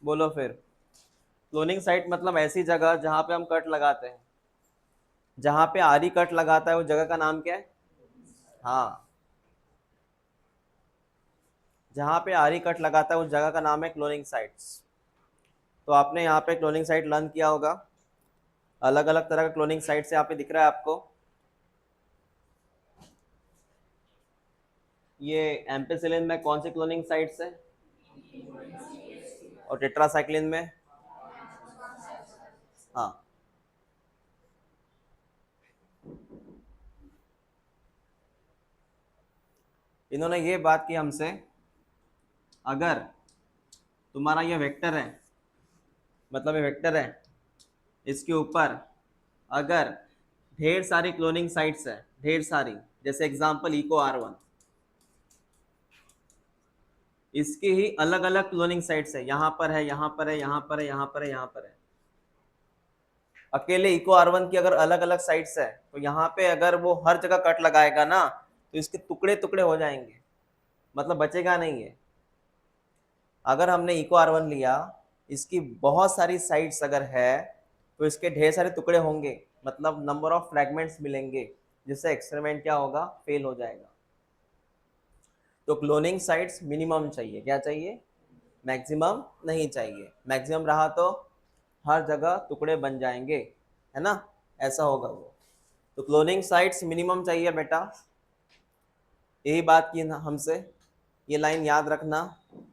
बोलो फिर। Cloning site मतलब ऐसी जगह जहां पे हम कट लगाते हैं, जहां पे आरी कट लगाता है, वो जगह का नाम क्या है? हाँ, जहां पे आरी कट लगाता है उस जगह का नाम है क्लोनिंग साइट्स। तो आपने यहाँ पे क्लोनिंग साइट लर्न किया होगा। अलग अलग तरह का क्लोनिंग साइट से यहाँ पे दिख रहा है आपको। ये एम्पेसिलिन में कौन सी क्लोनिंग साइट्स है? और टेट्रासाइक्लिन में? हाँ। इन्होंने ये बात की हमसे, अगर तुम्हारा ये वेक्टर है, मतलब ये वेक्टर है, इसके ऊपर अगर ढेर सारी क्लोनिंग साइट्स है, ढेर सारी, जैसे एग्जांपल इको R1, इसकी ही अलग अलग क्लोनिंग साइट्स है, यहाँ पर है, यहाँ पर है, यहाँ पर है, यहाँ पर है, यहाँ पर है। अकेले इको R1 की अगर अलग अलग साइट्स है तो यहाँ पे अगर वो हर जगह कट लगाएगा ना, तो इसके टुकड़े टुकड़े हो जाएंगे, मतलब बचेगा नहीं है। अगर हमने इको R1 लिया, इसकी बहुत सारी साइट्स अगर है, तो इसके ढेर सारे टुकड़े होंगे, मतलब नंबर ऑफ फ्रैगमेंट्स मिलेंगे, जिससे एक्सपेरिमेंट क्या होगा? फेल हो जाएगा। तो क्लोनिंग साइट्स मिनिमम चाहिए, क्या चाहिए? मैक्सिमम नहीं चाहिए। मैक्सिमम रहा तो हर जगह टुकड़े बन जाएंगे, है ना? ऐसा होगा वो। तो क्लोनिंग साइट्स मिनिमम चाहिए बेटा, यही बात की ना हमसे। ये लाइन याद रखना,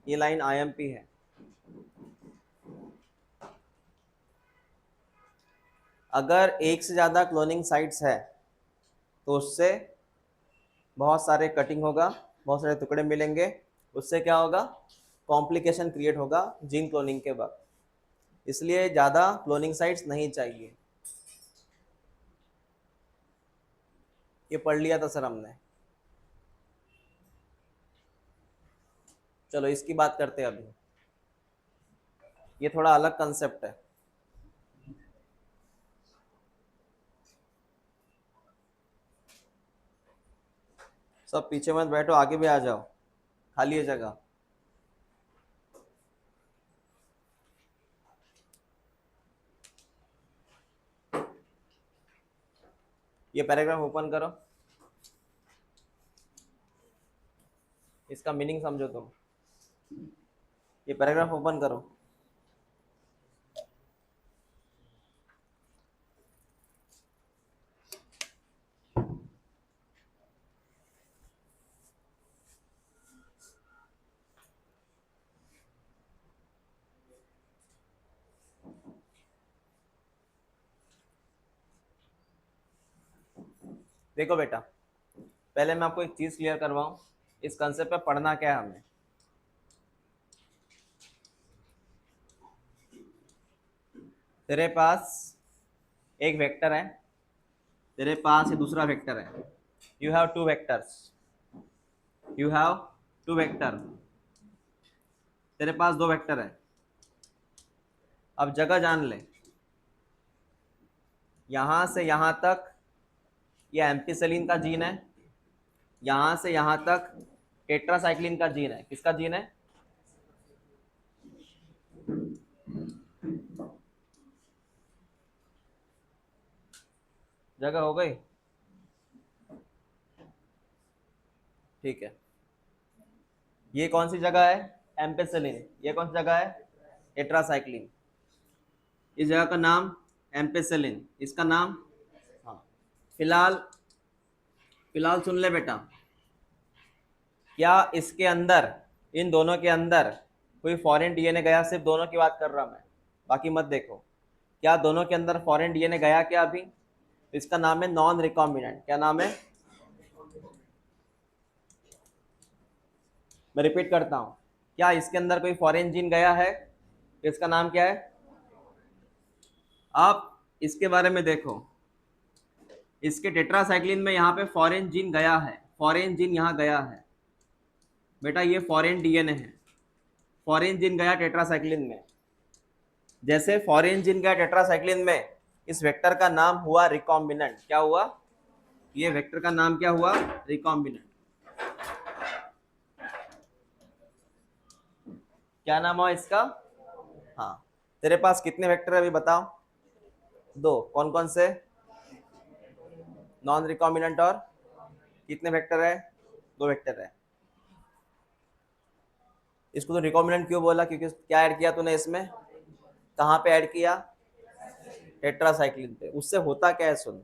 ये लाइन IMP है। अगर एक से ज़्यादा क्लोनिंग साइट्स है तो उससे बहुत सारे कटिंग होगा, बहुत सारे टुकड़े मिलेंगे, उससे क्या होगा? कॉम्प्लिकेशन क्रिएट होगा जीन क्लोनिंग के वक्त। इसलिए ज़्यादा क्लोनिंग साइट्स नहीं चाहिए। ये पढ़ लिया था सर हमने। चलो इसकी बात करते हैं अभी। ये थोड़ा अलग कंसेप्ट है। सब पीछे मत बैठो, आगे भी आ जाओ, खाली है जगह। ये पैराग्राफ ओपन करो, इसका मीनिंग समझो तुम। ये पैराग्राफ ओपन करो। देखो बेटा, पहले मैं आपको एक चीज क्लियर करवाऊं, इस कंसेप्ट पे पढ़ना क्या है हमें। तेरे पास एक वेक्टर है, तेरे पास ये दूसरा वेक्टर है। You have two vectors, you have two vector. तेरे पास दो वेक्टर है। अब जगह जान ले, यहां से यहां तक ये एम्पिसिलिन का जीन है, यहां से यहां तक टेट्रासाइक्लिन का जीन है। किसका जीन है? जगह हो गई? ठीक है। ये कौन सी जगह है? एम्पेसिलिन। ये कौन सी जगह है? टेट्रासाइक्लिन। इस जगह का नाम एम्पेसिलिन, इसका नाम? हाँ। फिलहाल फिलहाल सुन ले बेटा, क्या इसके अंदर, इन दोनों के अंदर कोई फॉरेन डीएनए गया? सिर्फ दोनों की बात कर रहा मैं, बाकी मत देखो। क्या दोनों के अंदर फॉरेन डीएनए गया क्या अभी? तो इसका नाम है नॉन रिकॉम्बिनेंट। क्या नाम है? मैं रिपीट करता हूं, क्या इसके अंदर कोई फॉरेन जीन गया है? तो इसका नाम क्या है? आप इसके बारे में देखो, इसके टेट्रासाइक्लिन में यहाँ पे फॉरेन जीन गया है, फॉरेन जीन यहाँ गया है बेटा, ये फॉरेन डीएनए है। फॉरेन जीन गया टेट्रासाइक्लिन में, जैसे फॉरेन जीन गया टेट्रासाइक्लिन में, इस वेक्टर का नाम हुआ रिकॉम्बिनेंट। क्या हुआ? ये वेक्टर का नाम क्या हुआ? रिकॉम्बिनेंट। क्या नाम हुआ इसका? हाँ, तेरे पास कितने वेक्टर है अभी बताओ? दो। कौन कौन से? नॉन रिकॉम्बिनेंट और कितने वेक्टर है? दो वेक्टर है। इसको तो रिकॉम्बिनेंट क्यों बोला? क्योंकि क्या ऐड किया तूने इसमें? कहाँ पे ऐड किया? टेट्रासाइक्लिन पे। उससे होता क्या है सुन,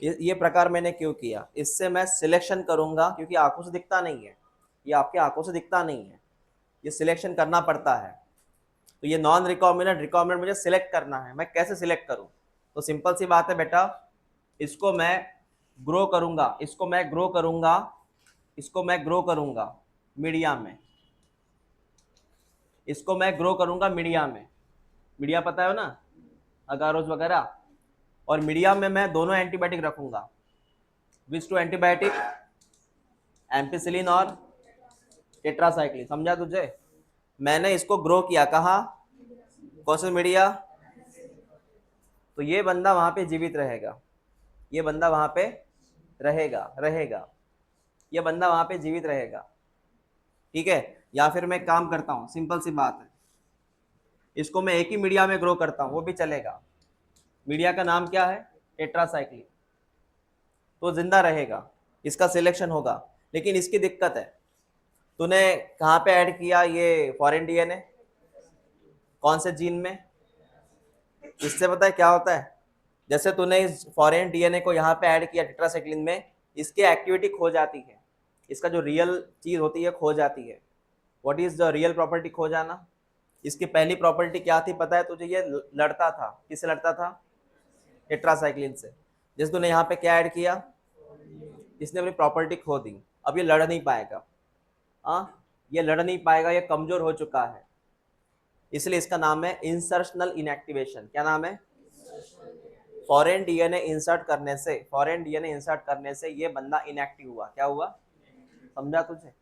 ये प्रकार मैंने क्यों किया, इससे मैं सिलेक्शन करूंगा, क्योंकि आंखों से दिखता नहीं है, ये आपके आंखों से दिखता नहीं है, ये सिलेक्शन करना पड़ता है। तो ये नॉन रिकॉम्बिनेंट रिकॉम्बिनेंट मुझे सिलेक्ट करना है, मैं कैसे सिलेक्ट करूं? तो सिंपल सी बात है बेटा, इसको मैं ग्रो करूंगा, इसको मैं ग्रो करूंगा, इसको मैं ग्रो करूंगा मीडिया में, इसको मैं ग्रो करूंगा मीडिया में। मीडिया पता है ना, अगारोज वगैरह। और मीडिया में मैं दोनों एंटीबायोटिक रखूंगा। विच टू एंटीबायोटिक? एम्पिसिलिन और टेट्रासाइक्लिन। समझा तुझे? मैंने इसको ग्रो किया कहाँ? कौन सा मीडिया? तो ये बंदा वहां पे जीवित रहेगा, ये बंदा वहां पे रहेगा रहेगा ये बंदा वहां पे जीवित रहेगा। ठीक है? या फिर मैं काम करता हूँ, सिंपल सी बात है, इसको मैं एक ही मीडिया में ग्रो करता हूँ, वो भी चलेगा। मीडिया का नाम क्या है? टेट्रासाइक्लिन। तो जिंदा रहेगा, इसका सिलेक्शन होगा। लेकिन इसकी दिक्कत है, तूने कहाँ पे ऐड किया ये फॉरेन डीएनए? कौन से जीन में? इससे पता है क्या होता है? जैसे तूने इस फॉरेन डीएनए को यहाँ पे ऐड किया टेट्रासाइक्लिन में, इसकी एक्टिविटी खो जाती है, इसका जो रियल चीज होती है खो जाती है। What is the real property? खो जाना। इसकी पहली प्रॉपर्टी क्या थी पता है तुझे? ये लड़ता था, किससे लड़ता था? टेट्रासाइक्लिन से। जैसे तूने यहाँ पे क्या ऐड किया, इसने अपनी प्रॉपर्टी खो दी, अब ये लड़ नहीं पाएगा। हाँ, ये लड़ नहीं पाएगा, ये कमजोर हो चुका है, इसलिए इसका नाम है इंसर्शनल इनएक्टिवेशन। क्या नाम है? फॉरेन डीएनए इंसर्ट करने से, फॉरेन डीएनए इंसर्ट करने से ये बंदा इनएक्टिव हुआ। क्या हुआ? समझा तुझे?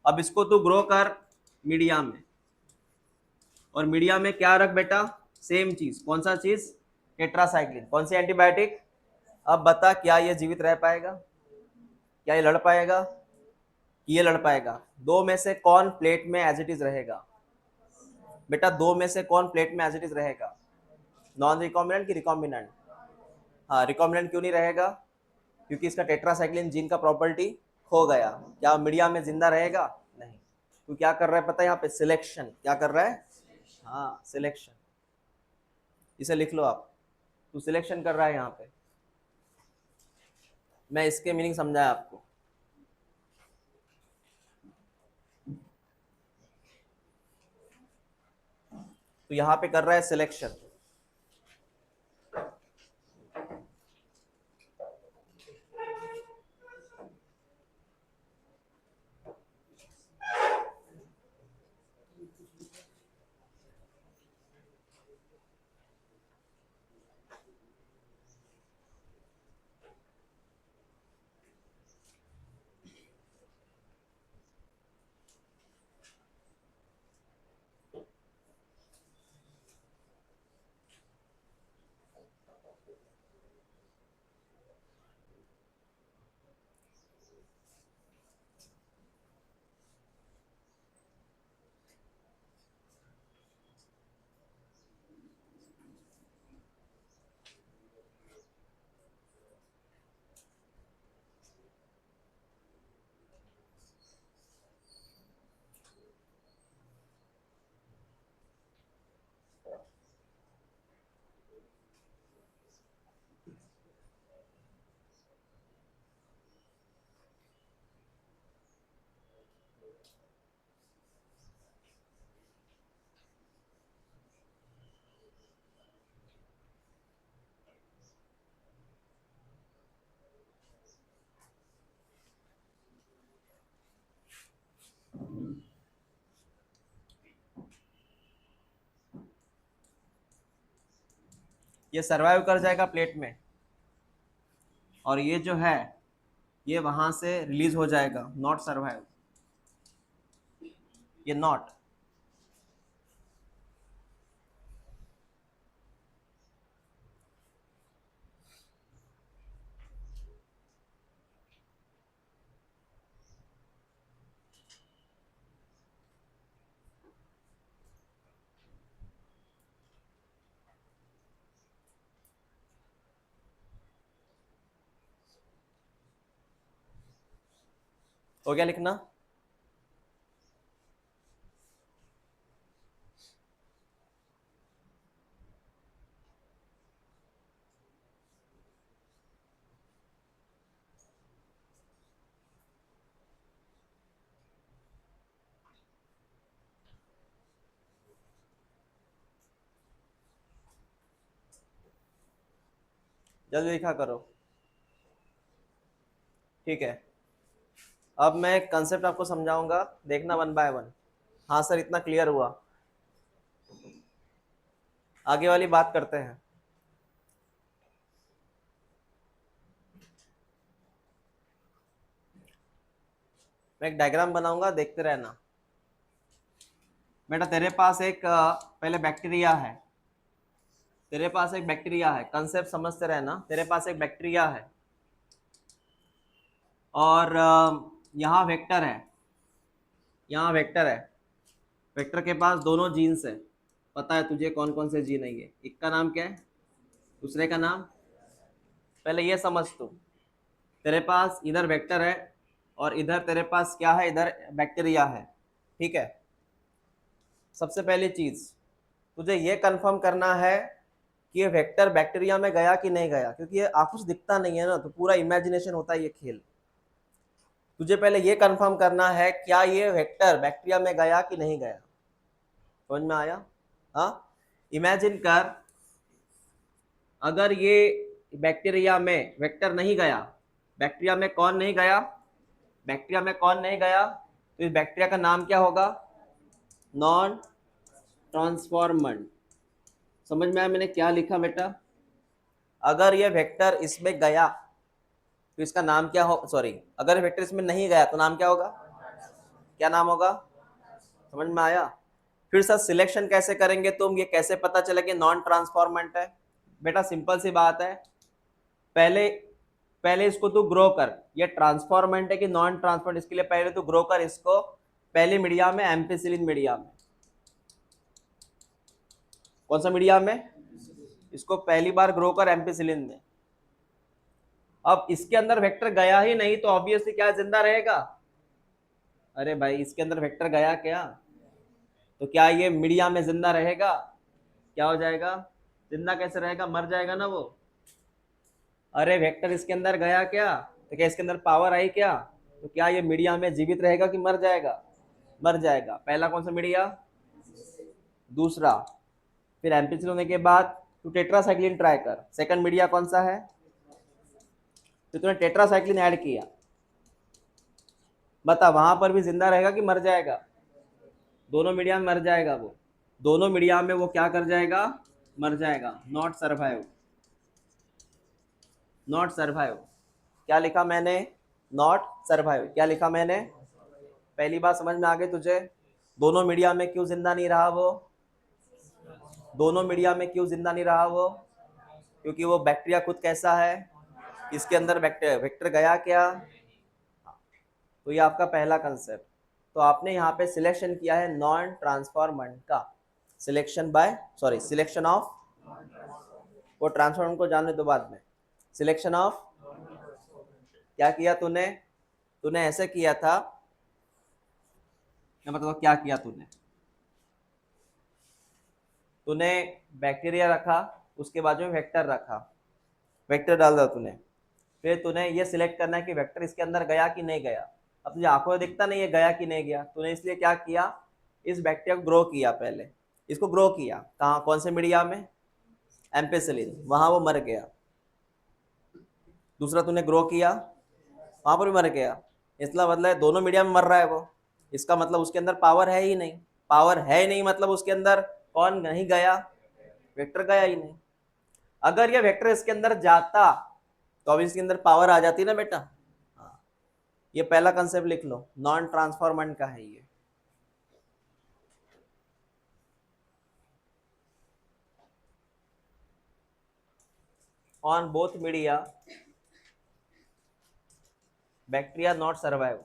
अब इसको तू ग्रो कर मीडिया में, और मीडिया में क्या रख बेटा? सेम चीज। कौन सा चीज? टेट्रासाइक्लिन। कौन सी एंटीबायोटिक? अब बता, क्या ये जीवित रह पाएगा? क्या ये लड़ पाएगा? ये लड़ पाएगा? दो में से कौन प्लेट में एज इट इज रहेगा? बेटा दो में से कौन प्लेट में एज इट इज रहेगा? नॉन रिकॉम्बिनेंट की रिकॉम्बिनेंट? हाँ, रिकॉम्बिनेंट क्यों नहीं रहेगा? क्योंकि इसका टेट्रासाइक्लिन जीन का प्रॉपर्टी खो गया। क्या मीडिया में जिंदा रहेगा? नहीं। तू क्या कर रहा है पता है यहाँ पे? सिलेक्शन। क्या कर रहा है? हाँ, सिलेक्शन। इसे लिख लो आप, तू सिलेक्शन कर रहा है यहाँ पे। मैं इसके मीनिंग समझाया आपको। तो यहाँ पे कर रहा है सिलेक्शन। ये सरवाइव कर जाएगा प्लेट में, और ये जो है ये वहां से रिलीज हो जाएगा। नॉट सरवाइव, ये नॉट। हो गया लिखना? जल्दी लिखा करो। ठीक है, अब मैं कंसेप्ट आपको समझाऊंगा, देखना वन बाय वन। हाँ सर, इतना क्लियर हुआ, आगे वाली बात करते हैं। मैं एक डायग्राम बनाऊंगा, देखते रहना। बेटा तेरे पास एक पहले बैक्टीरिया है, तेरे पास एक बैक्टीरिया है, कंसेप्ट समझते रहना। तेरे पास एक बैक्टीरिया है और यहाँ वेक्टर है, यहाँ वेक्टर है। वेक्टर के पास दोनों जीन्स है, पता है तुझे कौन कौन से जीन है ये? एक का नाम क्या है, दूसरे का नाम? पहले ये समझ तू, तेरे पास इधर वेक्टर है और इधर तेरे पास क्या है, इधर बैक्टीरिया है। ठीक है, सबसे पहली चीज तुझे ये कंफर्म करना है कि ये वेक्टर बैक्टीरिया में गया कि नहीं गया, क्योंकि ये आंखों से दिखता नहीं है ना, तो पूरा इमेजिनेशन होता है ये खेल। तुझे पहले ये कंफर्म करना है क्या ये वेक्टर बैक्टीरिया में गया कि नहीं गया। समझ में आया? हाँ, इमेजिन कर, अगर ये बैक्टीरिया में वेक्टर नहीं गया, बैक्टीरिया में कौन नहीं गया, बैक्टीरिया में कौन नहीं गया, तो इस बैक्टीरिया का नाम क्या होगा? Non transformant. समझ में आया मैंने क्या लिखा बेटा? अगर ये वेक्टर इसमें गया तो इसका नाम क्या हो, सॉरी, अगर वेक्टर इसमें नहीं गया तो नाम क्या होगा? क्या नाम होगा? समझ में आया? फिर सर सिलेक्शन कैसे करेंगे तुम, ये कैसे पता चले कि नॉन ट्रांसफॉर्मेंट है? बेटा सिंपल सी बात है, पहले पहले इसको तू ग्रो कर, ये ट्रांसफॉर्मेंट है कि नॉन ट्रांसफॉर्मेंट, इसके लिए पहले तू ग्रो कर इसको पहले मीडिया में, एम्पिसिलिन मीडिया में। कौन सा मीडिया में? इसको पहली बार ग्रो कर एम्पिसिलिन में। अब इसके अंदर वेक्टर गया ही नहीं तो ऑब्वियसली क्या जिंदा रहेगा? अरे भाई इसके अंदर वेक्टर गया क्या, तो क्या ये मीडिया में जिंदा रहेगा? क्या हो जाएगा? जिंदा कैसे रहेगा, मर जाएगा ना वो। अरे वेक्टर इसके अंदर गया क्या, तो क्या इसके अंदर पावर आई क्या, तो क्या ये मीडिया में जीवित रहेगा कि मर जाएगा? मर जाएगा। पहला कौन सा मीडिया? दूसरा। फिर एम्पिसिलिन होने के बाद तू टेट्रासाइक्लिन ट्राई कर, सेकंड मीडिया कौन सा है? तो तूने टेट्रासाइक्लिन ऐड किया, बता वहां पर भी जिंदा रहेगा कि मर जाएगा? दोनों मीडिया में मर जाएगा वो, दोनों मीडिया में वो क्या कर जाएगा? मर जाएगा। Not survive, not survive. क्या लिखा मैंने? Not survive. क्या लिखा मैंने? पहली बात समझ में आ गई तुझे? दोनों मीडिया में क्यों जिंदा नहीं रहा वो? दोनों मीडिया में क्यों जिंदा नहीं रहा वो? क्योंकि वो बैक्टीरिया खुद कैसा है, इसके अंदर बैक्टीरिया वेक्टर गया क्या? तो ये आपका पहला कंसेप्ट। तो आपने यहाँ पे सिलेक्शन किया है नॉन ट्रांसफॉर्मेंट का, selection bye, sorry selection of, वो ट्रांसफॉर्मेंट को जानने दो बाद में। सिलेक्शन ऑफ, क्या किया तूने? तूने ऐसे किया था, मैं बताता क्या किया तूने। तूने बैक्टीरिया रखा, उसके बाद में वेक्टर रखा, वेक्टर डाल दिया तूने। फिर तूने ये सिलेक्ट करना है कि वेक्टर इसके अंदर गया कि नहीं गया। अब तुझे आंखों में दिखता नहीं है गया कि नहीं गया, तूने इसलिए क्या किया, इस बैक्टीरिया को ग्रो किया, पहले इसको ग्रो किया कहाँ, कौन से मीडिया में? एम्पिसिलिन, वहां वो मर गया। दूसरा तूने ग्रो किया, वहां पर भी मर गया। इसका मतलब है दोनों मीडिया में मर रहा है वो, इसका मतलब उसके अंदर पावर है ही नहीं। पावर है ही नहीं मतलब उसके अंदर कौन नहीं गया? वेक्टर गया ही नहीं। अगर ये वेक्टर इसके अंदर जाता तो अब इसके अंदर पावर आ जाती ना बेटा। हाँ, ये पहला कंसेप्ट लिख लो, नॉन ट्रांसफॉर्मेंट का है ये। On both media bacteria not survive.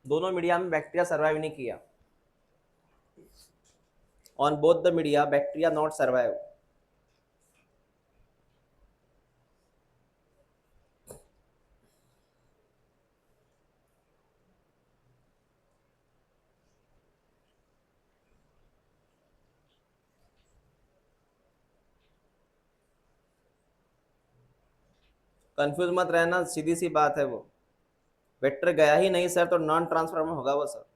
दोनों मीडिया में बैक्टीरिया सर्वाइव नहीं किया। On both the media bacteria not survive. Confuse मत रहना, सीधी सी बात है वो। वेक्टर गया ही नहीं सर तो नॉन ट्रांसफॉर्मर होगा वो सर।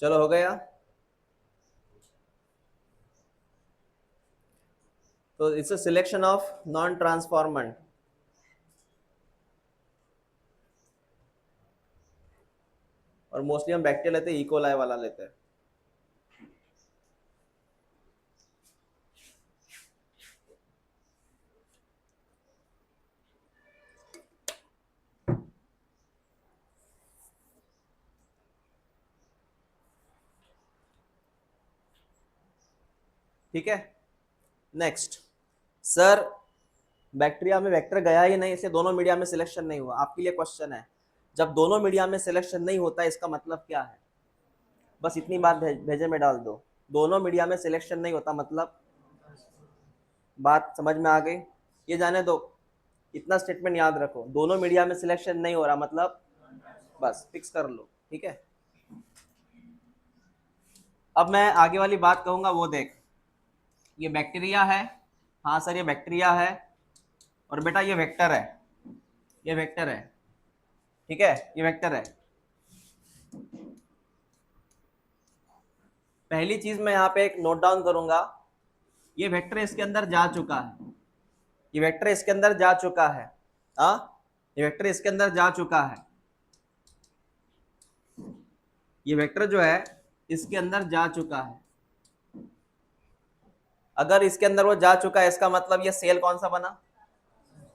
चलो हो गया। तो it's a selection of non transformant. और मोस्टली हम बैक्टीरिया लेते हैं, इकोलाई वाला लेते हैं। ठीक है, नेक्स्ट। सर बैक्टीरिया में वेक्टर गया ही नहीं, इसलिए दोनों मीडिया में सिलेक्शन नहीं हुआ। आपके लिए क्वेश्चन है, जब दोनों मीडिया में सिलेक्शन नहीं होता इसका मतलब क्या है? बस इतनी बात भेजे में डाल दो। दोनों मीडिया में सिलेक्शन नहीं होता मतलब, बात समझ में आ गई? ये जाने दो, इतना स्टेटमेंट याद रखो, दोनों मीडिया में सिलेक्शन नहीं हो रहा मतलब, बस फिक्स कर लो। ठीक है, अब मैं आगे वाली बात कहूंगा, वो देख। ये बैक्टीरिया है, हाँ सर ये बैक्टीरिया है, और बेटा ये वेक्टर है, ये वेक्टर है। ठीक है, ये वेक्टर है। पहली चीज मैं यहाँ पे एक नोट डाउन करूंगा, ये वेक्टर इसके अंदर जा चुका है, ये वेक्टर इसके अंदर जा चुका है। हाँ, ये वेक्टर इसके अंदर जा चुका है, ये वेक्टर जो है इसके अंदर जा चुका है। अगर इसके अंदर वो जा चुका है इसका मतलब ये सेल कौन सा बना,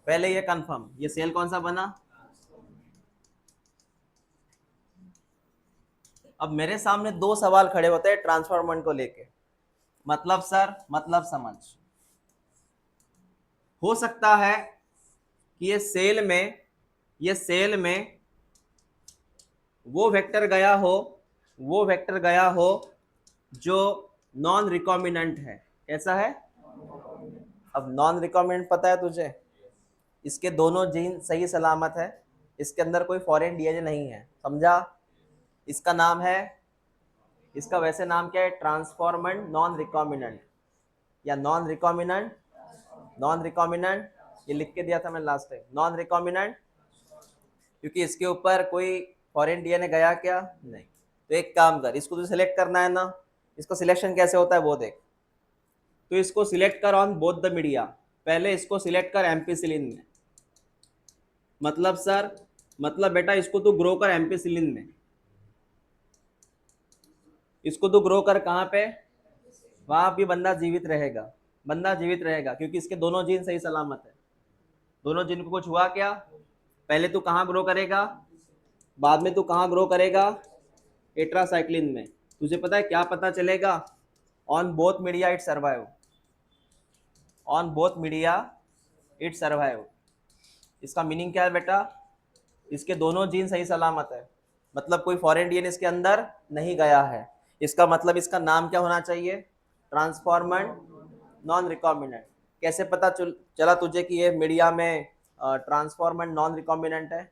पहले ये कंफर्म, ये सेल कौन सा बना। अब मेरे सामने दो सवाल खड़े होते हैं ट्रांसफॉर्मेंट को लेके। मतलब सर, मतलब समझ, हो सकता है कि ये सेल में, ये सेल में वो वेक्टर गया हो, वो वेक्टर गया हो जो नॉन रिकॉम्बिनेंट है। कैसा है? अब नॉन रिकॉम्बिनेंट पता है तुझे, इसके दोनों जीन सही सलामत है, इसके अंदर कोई फॉरेन डीएनए नहीं है, समझा? इसका नाम है, इसका वैसे नाम क्या है, ट्रांसफॉर्मेंट नॉन रिकॉम्बिनेंट, या नॉन रिकॉम्बिनेंट, नॉन रिकॉम्बिनेंट, ये लिख के दिया था मैं लास्ट टाइम, नॉन रिकॉम्बिनेंट, क्योंकि इसके ऊपर कोई फॉरेन डीएनए गया क्या? नहीं। तो एक काम कर, इसको तो सिलेक्ट करना है ना, इसको सिलेक्शन कैसे होता है वो देख। तो इसको सिलेक्ट कर ऑन बोथ द मीडिया, पहले इसको सिलेक्ट कर एम्पिसिलिन में। मतलब सर, मतलब बेटा इसको तू ग्रो कर एम्पिसिलिन में, इसको तू ग्रो कर कहाँ पे, वहां भी बंदा जीवित रहेगा, बंदा जीवित रहेगा, क्योंकि इसके दोनों जीन सही सलामत है। दोनों जीन को कुछ हुआ क्या? पहले तू कहाँ ग्रो करेगा, बाद में तू कहाँ ग्रो करेगा, टेट्रासाइक्लिन में। तुझे पता है क्या पता चलेगा? On both media it survive, on both media it survive. इसका मीनिंग क्या है बेटा? इसके दोनों जीन सही सलामत है, मतलब कोई फॉरेन डीएनए इसके अंदर नहीं गया है। इसका मतलब इसका नाम क्या होना चाहिए, ट्रांसफॉर्मेंट नॉन रिकॉम्बिनेंट। कैसे पता चला तुझे कि ये मीडिया में ट्रांसफॉर्मेंट नॉन रिकॉम्बिनेंट है?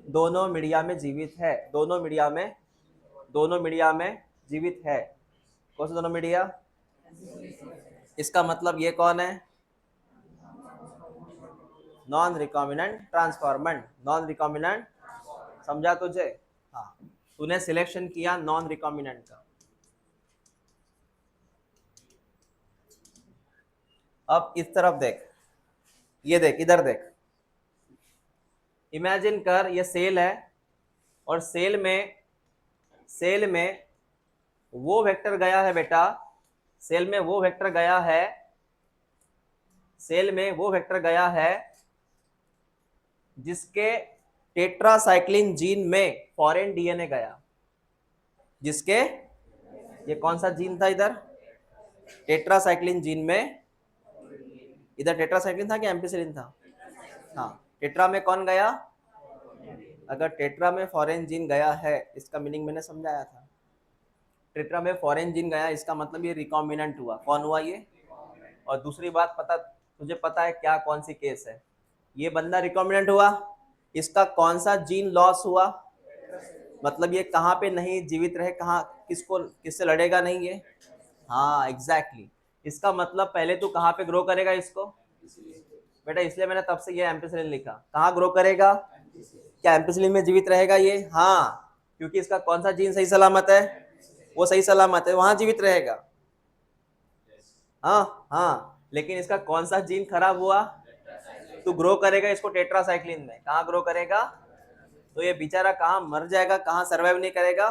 दोनों मीडिया में जीवित है, दोनों मीडिया में, दोनों मीडिया में जीवित है। कौन से दोनों मीडिया? इसका मतलब ये कौन है, non recombinant transformant, non recombinant. समझा तुझे? हाँ, तूने सिलेक्शन किया नॉन रिकॉम्बिनेंट का। अब इस तरफ देख, ये देख, इधर देख, इमेजिन कर ये सेल है, और सेल में, सेल में वो वेक्टर गया है बेटा, सेल में वो वेक्टर गया है, सेल में वो वेक्टर गया है जिसके टेट्रासाइक्लिन जीन में फॉरेन डीएनए गया, जिसके, ये कौन सा जीन था इधर, टेट्रासाइक्लिन जीन में, इधर टेट्रासाइक्लिन था कि एम्पिसिलिन था? हाँ, टेट्रा में कौन गया, अगर टेट्रा में फॉरेन जीन गया है, इसका मीनिंग मैंने समझाया था। टेट्रा में फॉरेन जीन गया, इसका मतलब ये रिकॉम्बिनेंट हुआ। कौन हुआ ये? और दूसरी बात, पता तुझे पता है क्या कौन सी केस है? ये बंदा रिकॉम्बिनेंट हुआ, इसका कौन सा जीन लॉस हुआ, मतलब ये कहाँ पे नहीं जीवित रहे, कहाँ किसको किससे लड़ेगा नहीं ये? हाँ एग्जैक्टली। इसका मतलब पहले तू कहाँ पे ग्रो करेगा इसको बेटा, इसलिए मैंने तब से ये एम्पिसिलिन लिखा। कहाँ ग्रो करेगा? क्या एम्पिसिलिन में जीवित रहेगा ये? हाँ, क्योंकि इसका कौन सा जीन सही सलामत है? वो सही सलामत है, वहां जीवित रहेगा। हाँ हाँ, लेकिन इसका कौन सा जीन खराब हुआ? तो ग्रो करेगा इसको टेट्रासाइक्लिन में। कहाँ ग्रो करेगा? तो ये बेचारा कहाँ मर जाएगा, कहाँ सर्वाइव नहीं करेगा?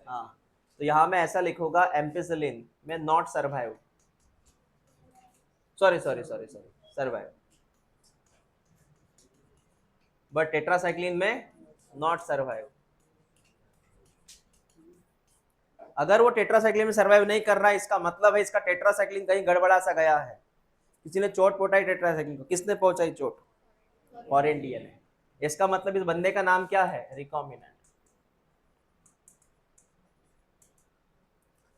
हाँ, तो यहाँ मैं ऐसा लिखूंगा, एम्पिसिलिन में not survive, sorry sorry sorry sorry survive, but tetracycline में नॉट सर्वाइव। अगर वो टेट्रासाइक्लिन में सर्वाइव नहीं कर रहा है, इसका मतलब है इसका टेट्रासाइक्लिन कहीं गड़बड़ा सा गया है, किसी ने चोट पहुंचाई टेट्रासाइक्लिन को। किसने पहुंचाई चोट? Foreign DNA. इसका मतलब इस बंदे का नाम क्या है? रिकॉम्बिनेंट।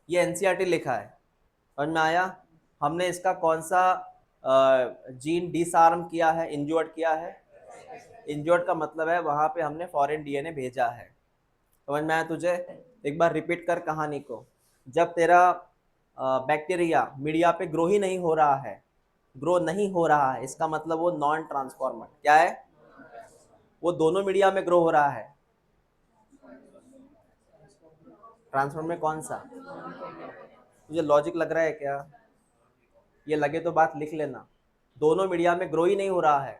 ये एनसीईआरटी लिखा है, समझ में आया? हमने इसका कौन सा जीन डिसआर्म किया है, इंजोर्ड किया है? इंजोर्ड का मतलब है वहां पे हमने फॉरेन डीएनए भेजा है। समझ में आया तुझे? एक बार रिपीट कर कहानी को। जब तेरा बैक्टीरिया मीडिया पे ग्रो ही नहीं हो रहा है, ग्रो नहीं हो रहा है, इसका मतलब वो नॉन ट्रांसफॉर्मर क्या है? वो दोनों मीडिया में ग्रो हो रहा है। ट्रांसफॉर्मर में कौन सा? तुझे लॉजिक लग रहा है क्या? ये लगे तो बात लिख लेना। दोनों मीडिया में ग्रो ही नहीं हो रहा है,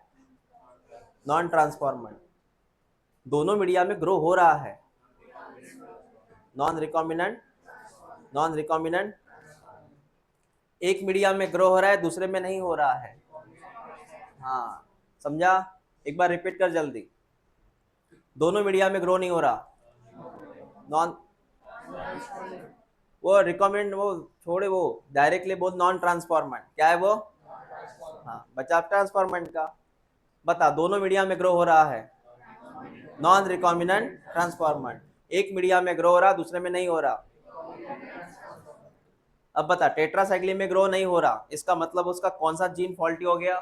नॉन ट्रांसफॉर्मर। दोनों मीडिया में ग्रो हो रहा है, नॉन रिकॉम्बिनेंट। नॉन रिकॉम्बिनेंट एक मीडिया में ग्रो हो रहा है, दूसरे में नहीं हो रहा है। हाँ, समझा? एक बार रिपीट कर जल्दी। दोनों मीडिया में ग्रो नहीं हो रहा, नॉन, वो रिकॉम्बिनेंट वो छोड़े, वो डायरेक्टली बोल, नॉन ट्रांसफॉर्मेंट क्या है वो? हाँ, बचा ट्रांसफॉर्मेंट का। बता, दोनों मीडिया में ग्रो हो रहा है, नॉन रिकॉम्बिनेंट ट्रांसफॉर्मेंट। एक मीडिया में ग्रो हो रहा, दूसरे में नहीं हो रहा। अब बता, टेट्रासाइक्लिन में ग्रो नहीं हो रहा, इसका मतलब उसका कौन सा जीन फॉल्टी हो गया?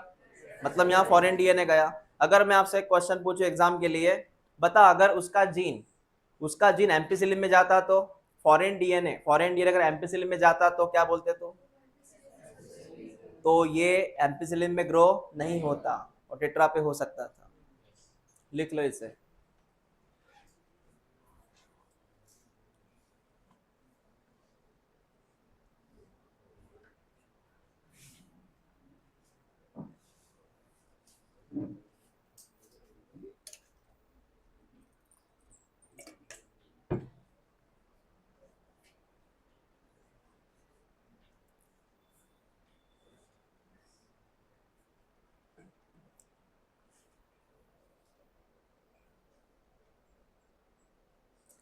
मतलब यहाँ फॉरेन डीएनए गया। अगर मैं आपसे एक क्वेश्चन पूछूं एग्जाम के लिए, बता अगर उसका जीन एम्पिसिलिन में जाता तो, फॉरेन डीएनए अगर एम्पिसिलिन में जाता तो क्या बोलते? तो ये एम्पिसिलिन में ग्रो नहीं होता और टेट्रा पे हो सकता था। लिख लो इसे।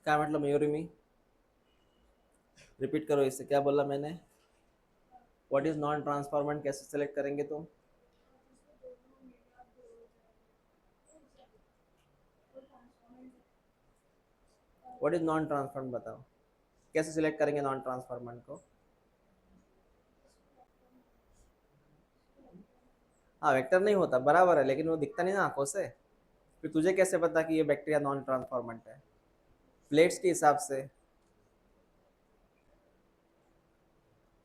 क्या मतलब मयूरी में? रिपीट करो इसे, क्या बोला मैंने? व्हाट इज नॉन ट्रांसफॉर्मेंट कैसे सेलेक्ट करेंगे तुम? व्हाट इज नॉन ट्रांसफॉर्मेंट बताओ, कैसे सिलेक्ट करेंगे नॉन ट्रांसफॉर्मेंट को? हाँ, वेक्टर नहीं होता बराबर है, लेकिन वो दिखता नहीं ना आंखों से। फिर तुझे कैसे पता कि ये बैक्टीरिया नॉन ट्रांसफॉर्मेंट है? प्लेट्स के हिसाब से।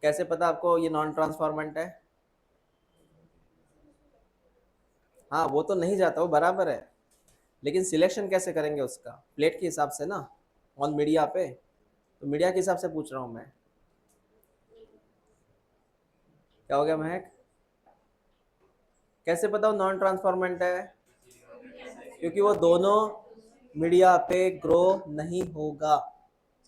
कैसे पता आपको ये नॉन ट्रांसफॉर्मेंट है? हाँ, वो तो नहीं जाता, वो बराबर है, लेकिन सिलेक्शन कैसे करेंगे उसका? प्लेट के हिसाब से ना, ऑन मीडिया पे। तो मीडिया के हिसाब से पूछ रहा हूँ मैं। क्या हो गया महक? कैसे पता वो नॉन ट्रांसफॉर्मेंट है? क्योंकि वो दोनों मीडिया पे ग्रो नहीं होगा।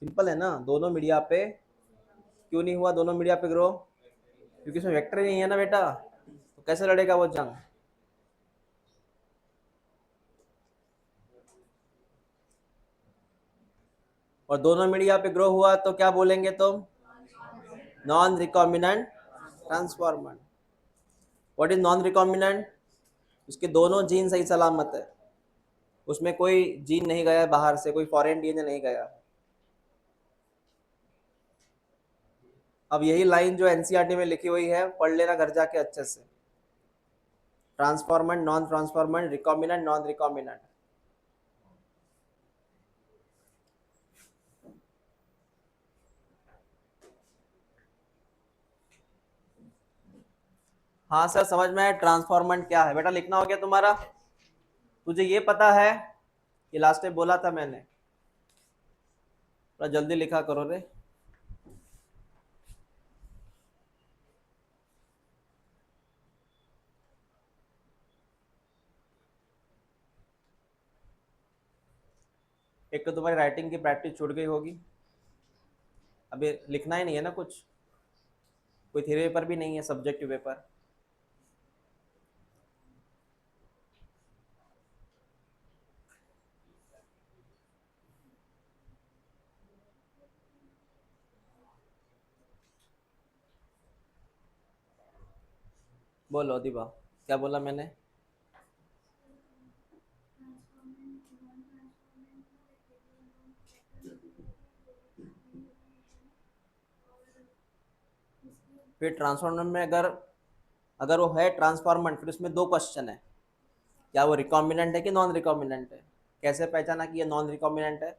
सिंपल है ना, दोनों मीडिया पे क्यों नहीं हुआ? दोनों मीडिया पे ग्रो क्योंकि इसमें वेक्टर ही नहीं है ना बेटा, तो कैसे लड़ेगा वो जंग? और दोनों मीडिया पे ग्रो हुआ तो क्या बोलेंगे तुम? Non recombinant transformer. What is non recombinant? उसके दोनों जीन सही सलामत है, उसमें कोई जीन नहीं गया बाहर से, कोई फॉरेन डीएनए नहीं गया। अब यही लाइन जो एनसीईआरटी में लिखी हुई है पढ़ लेना घर जाके अच्छे से। Transformant, non transformant, recombinant, non recombinant. हाँ सर समझ में आया। ट्रांसफॉर्मेंट क्या है बेटा, लिखना हो गया तुम्हारा? तुझे ये पता है, ये लास्ट टाइम बोला था मैंने, थोड़ा जल्दी लिखा करो रे। एक तो तुम्हारी राइटिंग की प्रैक्टिस छूट गई होगी, अभी लिखना ही नहीं है ना कुछ, कोई थ्योरी पेपर भी नहीं है, सब्जेक्टिव पेपर। बोलो दीपा, क्या बोला मैंने? फिर ट्रांसफॉर्मेंट में अगर अगर वो है ट्रांसफॉर्मेंट, फिर उसमें दो क्वेश्चन है, क्या वो रिकॉम्बिनेंट है कि नॉन रिकॉम्बिनेंट है? कैसे पहचाना कि ये नॉन रिकॉम्बिनेंट है?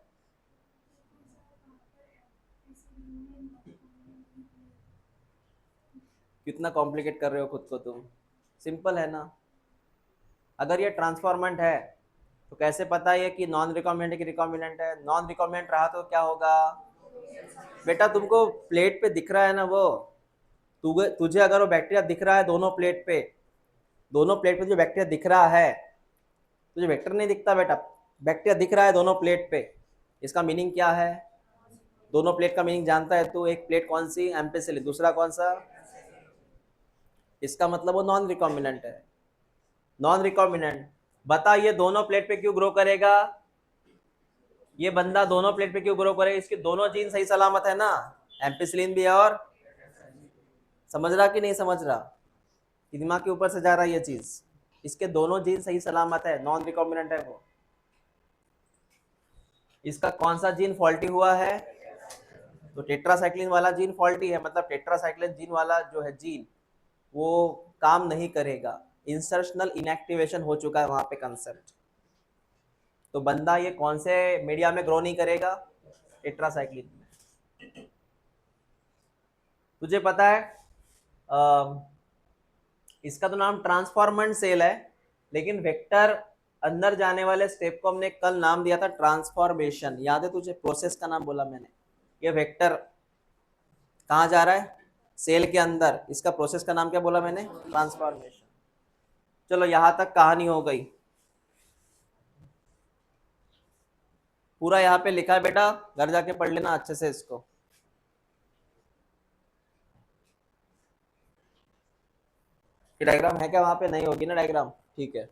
कितना कॉम्प्लिकेट कर रहे हो खुद को तुम, सिंपल है ना। अगर ये ट्रांसफॉर्मेंट है तो कैसे पता है कि नॉन रिकॉम्बिनेंट है कि रिकॉम्बिनेंट है? नॉन रिकॉम्बिनेंट रहा तो क्या होगा बेटा, तुमको प्लेट पे दिख रहा है ना वो, तुझे अगर वो बैक्टीरिया दिख रहा है दोनों प्लेट पे, दोनों प्लेट पे जो बैक्टीरिया दिख रहा है, तुझे वेक्टर नहीं दिखता बेटा, बैक्टीरिया दिख रहा है दोनों प्लेट पे, इसका मीनिंग क्या है? दोनों प्लेट का मीनिंग जानता है तू? एक प्लेट कौन सी? एम्पेसिलिन, दूसरा कौन सा? इसका मतलब वो नॉन रिकॉम्बिनेंट है। नॉन रिकॉम्बिनेंट, बता ये दोनों प्लेट पे क्यों ग्रो करेगा? ये बंदा दोनों प्लेट पे क्यों ग्रो करेगा? इसके दोनों जीन सही सलामत है ना, एम्पेसिलिन भी है और, समझ रहा कि नहीं समझ रहा? दिमाग के ऊपर से जा रहा है ये चीज, इसके दोनों जीन सही सलामत है, नॉन रिकॉम्बिनेंट है वो। इसका कौन सा जीन फॉल्टी हुआ है? तो टेट्रासाइक्लिन वाला जीन फॉल्टी है, मतलब टेट्रासाइक्लिन जीन वाला जो है जीन वो काम नहीं करेगा, इंसर्शनल इनएक्टिवेशन हो चुका है वहां पे कंसेप्ट। तो बंदा ये कौन से मीडिया में ग्रो नहीं करेगा? टेट्रासाइक्लिन में। तुझे पता है इसका तो नाम ट्रांसफॉर्मेंट सेल है, लेकिन वेक्टर अंदर जाने वाले स्टेप को हमने कल नाम दिया था ट्रांसफॉर्मेशन, याद है तुझे? प्रोसेस का नाम बोला मैंने। ये वेक्टर कहाँ जा रहा है? सेल के अंदर। इसका प्रोसेस का नाम क्या बोला मैंने? ट्रांसफॉर्मेशन। चलो यहां तक कहानी हो गई। पूरा यहाँ पे लिखा है बेटा, घर जाके पढ़ लेना अच्छे से इसको। डायग्राम है क्या वहां पे? नहीं होगी ना डायग्राम, ठीक है।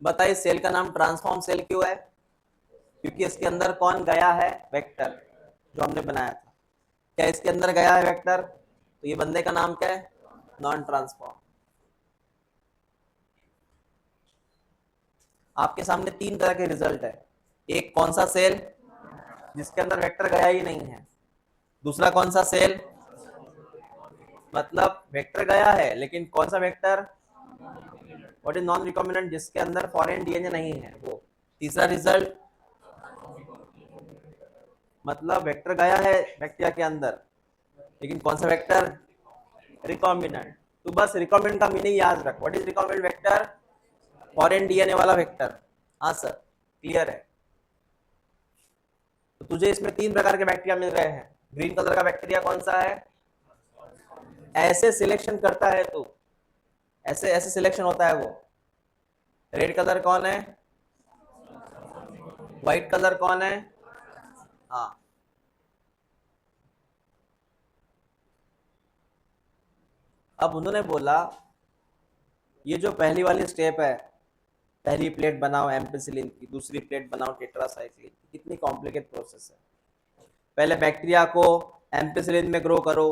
बताइए सेल का नाम ट्रांसफॉर्म सेल क्यों है? क्योंकि इसके अंदर कौन गया है? वेक्टर, जो हमने बनाया था। क्या इसके अंदर गया है वेक्टर? तो ये बंदे का नाम क्या है? Non transform. आपके सामने तीन तरह के रिजल्ट है। एक कौन सा सेल जिसके अंदर वेक्टर गया ही नहीं है, दूसरा कौन सा सेल मतलब वेक्टर गया है लेकिन कौन सा vector? What is non recombinant, जिसके अंदर फॉरेन डीएनए नहीं है वो। तीसरा रिजल्ट मतलब वेक्टर गया है बैक्टीरिया के अंदर, लेकिन कौन सा वेक्टर? रिकॉम्बिनेंट। तो बस रिकॉम्बिनेंट का मीनिंग याद रख, what is recombinant vector? Foreign DNA वाला वेक्टर। हाँ सर, क्लियर है। तो तुझे इसमें तीन प्रकार के बैक्टीरिया मिल रहे हैं। ग्रीन कलर का बैक्टीरिया कौन सा है? ऐसे सिलेक्शन करता है तू, ऐसे ऐसे सिलेक्शन होता है वो। रेड कलर कौन है? व्हाइट कलर कौन है? हाँ। अब उन्होंने बोला ये जो पहली वाली स्टेप है, पहली प्लेट बनाओ एम्पिसिलिन की, दूसरी प्लेट बनाओ टेट्रासाइक्लिन की, कितनी कॉम्प्लिकेट प्रोसेस है। पहले बैक्टीरिया को एम्पिसिलिन में ग्रो करो,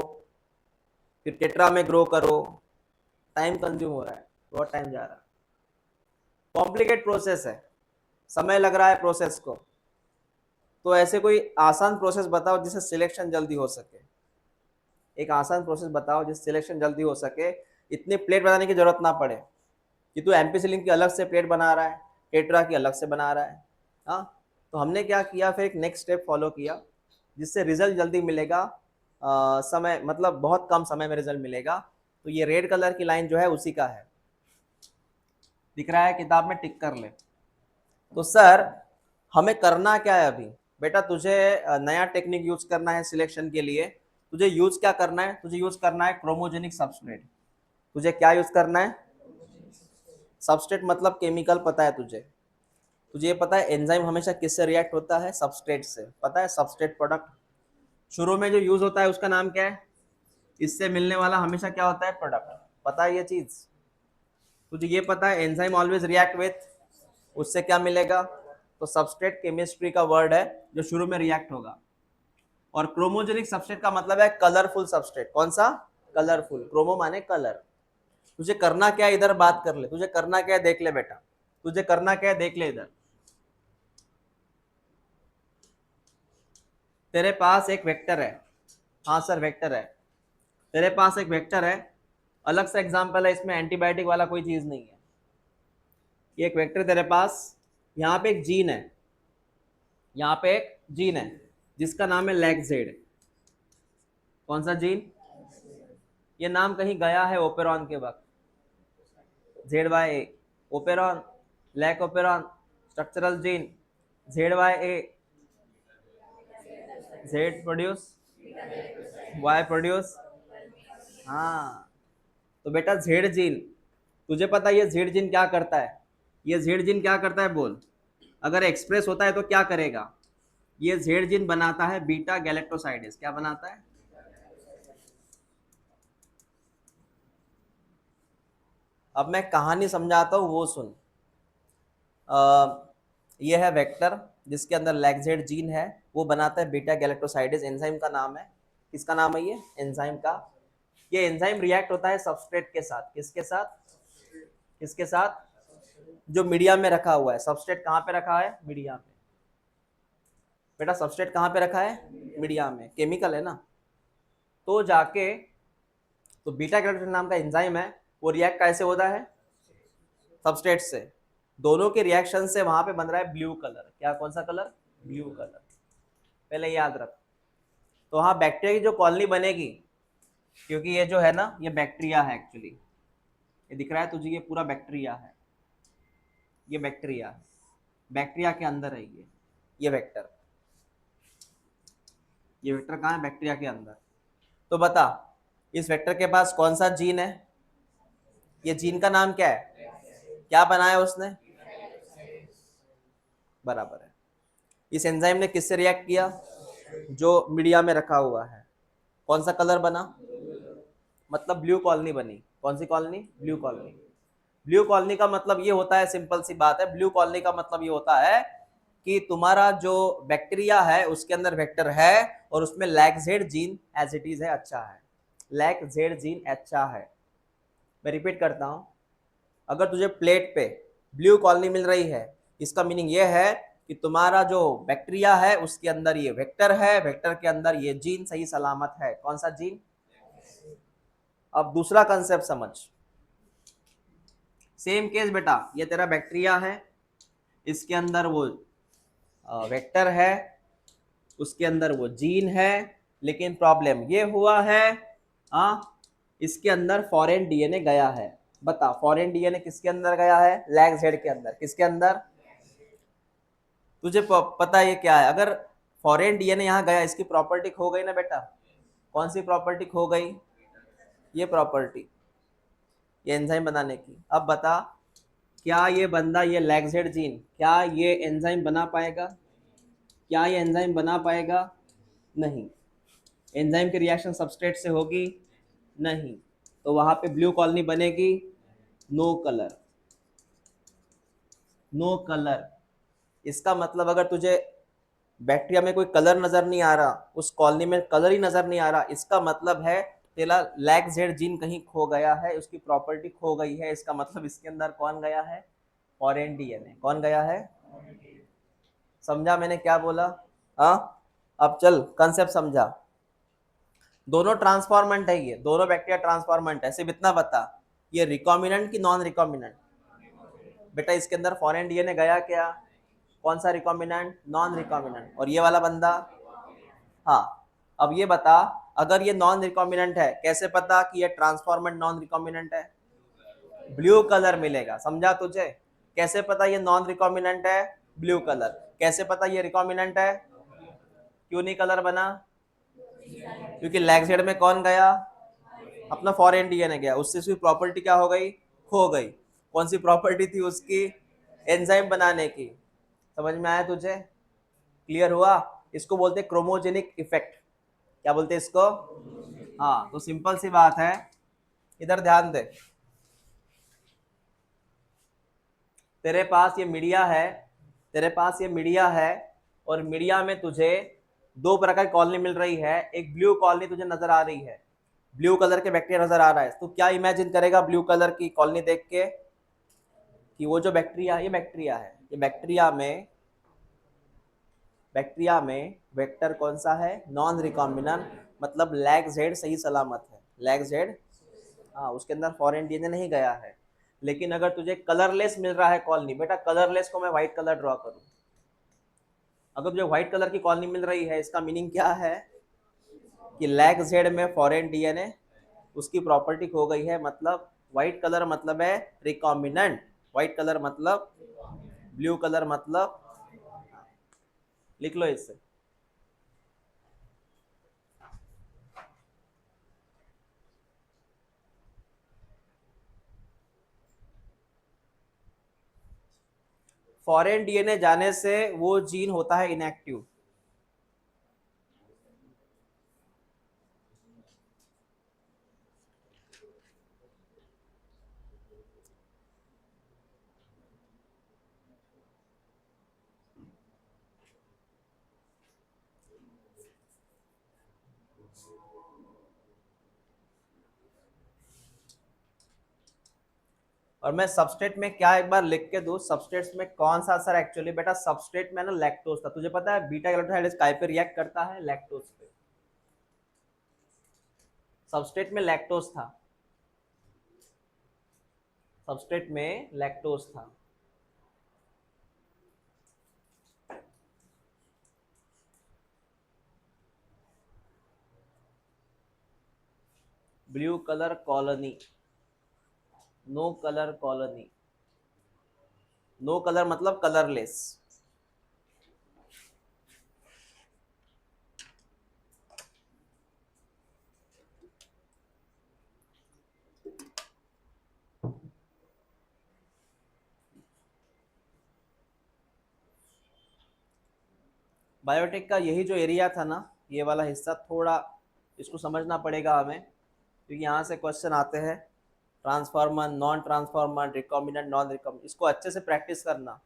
फिर टेट्रा में ग्रो करो, टाइम कंज्यूम हो रहा है, बहुत टाइम जा रहा है। कॉम्प्लिकेट प्रोसेस है, समय लग रहा है प्रोसेस को, तो ऐसे कोई आसान प्रोसेस बताओ जिससे सिलेक्शन जल्दी हो सके। एक आसान प्रोसेस बताओ जिससे सिलेक्शन जल्दी हो सके, इतनी प्लेट बनाने की जरूरत ना पड़े कि तू एम्पिसिलिन की अलग से प्लेट बना रहा है, टेट्रा की अलग से बना रहा है। हाँ, तो हमने क्या किया, फिर एक नेक्स्ट स्टेप फॉलो किया जिससे रिजल्ट जल्दी मिलेगा, समय मतलब बहुत कम समय में रिजल्ट मिलेगा। तो ये रेड कलर की लाइन जो है उसी का है, दिख रहा है, किताब में टिक कर ले। तो सर हमें करना क्या है अभी? बेटा तुझे नया टेक्निक यूज करना है सिलेक्शन के लिए। तुझे यूज क्या करना है? तुझे यूज करना है क्रोमोजेनिक सबस्ट्रेट। तुझे क्या यूज करना है? सबस्ट्रेट मतलब केमिकल पता है तुझे? तुझे ये पता है एंजाइम हमेशा किससे रिएक्ट होता है? सबस्ट्रेट से। पता है सबस्ट्रेट प्रोडक्ट शुरू में जो यूज होता है उसका नाम क्या है? इससे मिलने वाला हमेशा क्या होता है? प्रोडक्ट। पता है ये चीज? तुझे ये पता है एंजाइम ऑलवेज रिएक्ट विथ, उससे क्या मिलेगा? तो सबस्ट्रेट केमिस्ट्री का वर्ड है जो शुरू में रिएक्ट होगा। और क्रोमोजेनिक सबस्ट्रेट का मतलब है कलरफुल सबस्ट्रेट। कौन सा? कलरफुल। क्रोमो माने कलर। तुझे करना क्या है? इधर बात कर ले। तुझे करना क्या है? देख ले बेटा, तुझे करना क्या है? देख ले इधर। तेरे पास एक वेक्टर है। हाँ सर वेक्टर है। तेरे पास एक वेक्टर है, अलग सा एग्जांपल है, इसमें एंटीबायोटिक वाला कोई चीज नहीं है। ये एक वेक्टर तेरे पास, यहाँ पे एक जीन है, यहाँ पे एक जीन है जिसका नाम है लैक्जेड। कौन सा जीन? ये नाम कहीं गया है ओपेरॉन के वक्त। Z Y A, operon, lac operon, structural gene, Z Y A, Z produce, Y produce. हाँ, तो बेटा जेड जीन, तुझे पता है ये जेड जीन क्या करता है? ये जेड जीन क्या करता है बोल? अगर एक्सप्रेस होता है तो क्या करेगा? ये जेड जीन बनाता है बीटा गैलेक्टोसाइडेस। क्या बनाता है? अब मैं कहानी समझाता हूँ, वो सुन। ये है वेक्टर जिसके अंदर लैक्जेड जीन है, वो बनाता है बीटा गैलेक्टोसाइडेस। एंजाइम का नाम है। किसका नाम है ये? एंजाइम का। ये एंजाइम रिएक्ट होता है सबस्ट्रेट के साथ। किसके साथ? किसके साथ? जो मीडिया में रखा हुआ है। सबस्ट्रेट कहाँ पे रखा है? मीडिया में। बेटा सबस्ट्रेट कहाँ पे रखा है? मीडिया में। केमिकल है ना, तो जाके तो बीटा कैरोटीन नाम का एंजाइम है, वो रिएक्ट कैसे होता है? सबस्ट्रेट से। दोनों के रिएक्शन से वहां पे बन रहा है ब्लू कलर। क्या? कौन सा कलर? Blue colour. पहले याद रख। तो हाँ, बैक्टीरिया की जो कॉलोनी बनेगी, क्योंकि ये जो है ना, ये बैक्टीरिया है एक्चुअली। ये दिख रहा है तुझे? ये पूरा बैक्टीरिया है। ये बैक्टीरिया है, बैक्टीरिया के अंदर है ये वेक्टर। ये वेक्टर कहाँ है? बैक्टीरिया के अंदर। तो बता, इस वेक्टर के पास कौन सा जीन है? ये जीन का नाम क्या है? क्या बनाया उसने? बराबर है। इस एंजाइम ने किससे रिएक्ट किया? जो मीडिया में रखा हुआ है। कौन सा कलर बना? मतलब ब्लू कॉलोनी बनी। कौन सी colony? Blue colony. Blue colony का मतलब ये होता है, सिंपल सी बात है, ब्लू कॉलोनी का मतलब ये होता है कि तुम्हारा जो बैक्टीरिया है उसके अंदर वेक्टर है और उसमें लैक्जेड जीन एज इट इज है, अच्छा है। लैक्जेड जीन अच्छा है। मैं रिपीट करता हूं, अगर तुझे प्लेट पे ब्लू कॉलोनी मिल रही है, इसका मीनिंग ये है कि तुम्हारा जो बैक्टीरिया है उसके अंदर ये वेक्टर है, वेक्टर के अंदर ये जीन सही सलामत है। कौन सा जीन? अब दूसरा कंसेप्ट समझ। सेम केस बेटा, ये तेरा बैक्टीरिया है, इसके अंदर वो वेक्टर है, उसके अंदर वो जीन है, लेकिन प्रॉब्लम ये हुआ है इसके अंदर फॉरेन डीएनए गया है। बता, फॉरेन डीएनए किसके अंदर गया है? लैक्जेड के अंदर। किसके अंदर? तुझे पता है ये क्या है? अगर फॉरेन डीएनए यहाँ गया, इसकी प्रॉपर्टी खो गई ना बेटा। कौन सी प्रॉपर्टी खो गई? ये प्रॉपर्टी, ये एंजाइम बनाने की। अब बता, क्या ये बंदा, ये लैक्जेड जीन, क्या ये एंजाइम बना पाएगा? क्या ये एंजाइम बना पाएगा? नहीं। एंजाइम की रिएक्शन सबस्ट्रेट से होगी? नहीं। तो वहां पे ब्लू कॉलोनी बनेगी? No colour. No colour. इसका मतलब अगर तुझे बैक्टीरिया में कोई कलर नजर नहीं आ रहा, उस कॉलोनी में कलर ही नजर नहीं आ रहा, इसका मतलब है तेरा लैक्जेड जीन कहीं खो गया है, उसकी प्रॉपर्टी खो गई है। इसका मतलब इसके अंदर कौन गया है? फॉरेन डीएनए कौन गया है? समझा मैंने क्या बोला? हाँ, अब चल कंसेप्ट समझा। दोनों ट्रांसफॉर्मेंट है, ये दोनों बैक्टीरिया ट्रांसफॉर्मेंट है, सिर्फ इतना बता ये रिकॉम्बिनेंट की नॉन रिकॉम्बिनेंट? बेटा इसके अंदर फॉरेन डीएनए गया क्या? कौन सा रिकॉम्बिनेंट? Non recombinant. और ये वाला बंदा? हाँ। अब ये बता, अगर ये नॉन रिकॉम्बिनेंट है कैसे पता कि ये ट्रांसफॉर्मेंट नॉन रिकॉम्बिनेंट है? ब्लू कलर मिलेगा, समझा तुझे? कैसे पता ये नॉन रिकॉम्बिनेंट है? Blue colour. कैसे पता ये रिकॉम्बिनेंट है? क्यों नहीं कलर बना? क्योंकि लेग साइड में कौन गया? अपना फॉरेन डीएनए गया, उससे उसकी प्रॉपर्टी क्या हो गई? खो गई। कौन सी प्रॉपर्टी थी उसकी? एंजाइम बनाने की। समझ में आया तुझे? क्लियर हुआ? इसको बोलते हैं क्रोमोजेनिक इफेक्ट। क्या बोलते हैं इसको? हाँ, तो सिंपल सी बात है, इधर ध्यान दे। तेरे पास ये मीडिया है, तेरे पास ये मीडिया है, और मीडिया में तुझे दो प्रकार की कॉलोनी मिल रही है। एक ब्लू कॉलोनी तुझे नजर आ रही है, ब्लू कलर के बैक्टीरिया नजर आ रहा है। तो क्या इमेजिन करेगा ब्लू कलर की कॉलोनी देख के? कि वो जो बैक्टीरिया, ये बैक्टीरिया है, ये बैक्टीरिया में वेक्टर कौन सा है? नॉन रिकॉम्बिनेंट, मतलब लैग जेड सही सलामत है, लैग जेड। हाँ, उसके अंदर फॉरेन डीएनए नहीं गया है। लेकिन अगर तुझे कलरलेस मिल रहा है कॉलोनी, बेटा कलरलेस को मैं व्हाइट कलर ड्रॉ करूं, अगर तुझे व्हाइट कलर की कॉलोनी मिल रही है, इसका मीनिंग क्या है? कि लैग जेड में फॉरेन डीएनए उसकी प्रॉपर्टी खो गई है, मतलब व्हाइट कलर मतलब है रिकॉम्बिनेंट, व्हाइट कलर मतलब, ब्लू कलर मतलब, लिख लो इससे। फॉरेन डीएनए जाने से वो जीन होता है इनएक्टिव। और मैं सबस्ट्रेट में क्या एक बार लिख के दूं, सबस्ट्रेट्स में कौन सा असर एक्चुअली? बेटा सबस्ट्रेट में ना लैक्टोज था, तुझे पता है बीटा गैल्यूटाइड काय पे रिएक्ट करता है? लैक्टोज पे। सबस्ट्रेट में लैक्टोज था, सबस्ट्रेट में लैक्टोज था। Blue colour colony, no colour colony, no colour मतलब कलरलेस। बायोटेक का यही जो एरिया था ना, ये वाला हिस्सा थोड़ा इसको समझना पड़ेगा हमें, क्योंकि यहाँ से क्वेश्चन आते हैं transformer, non transformer, recombinant, non recombinant. इसको अच्छे से प्रैक्टिस करना,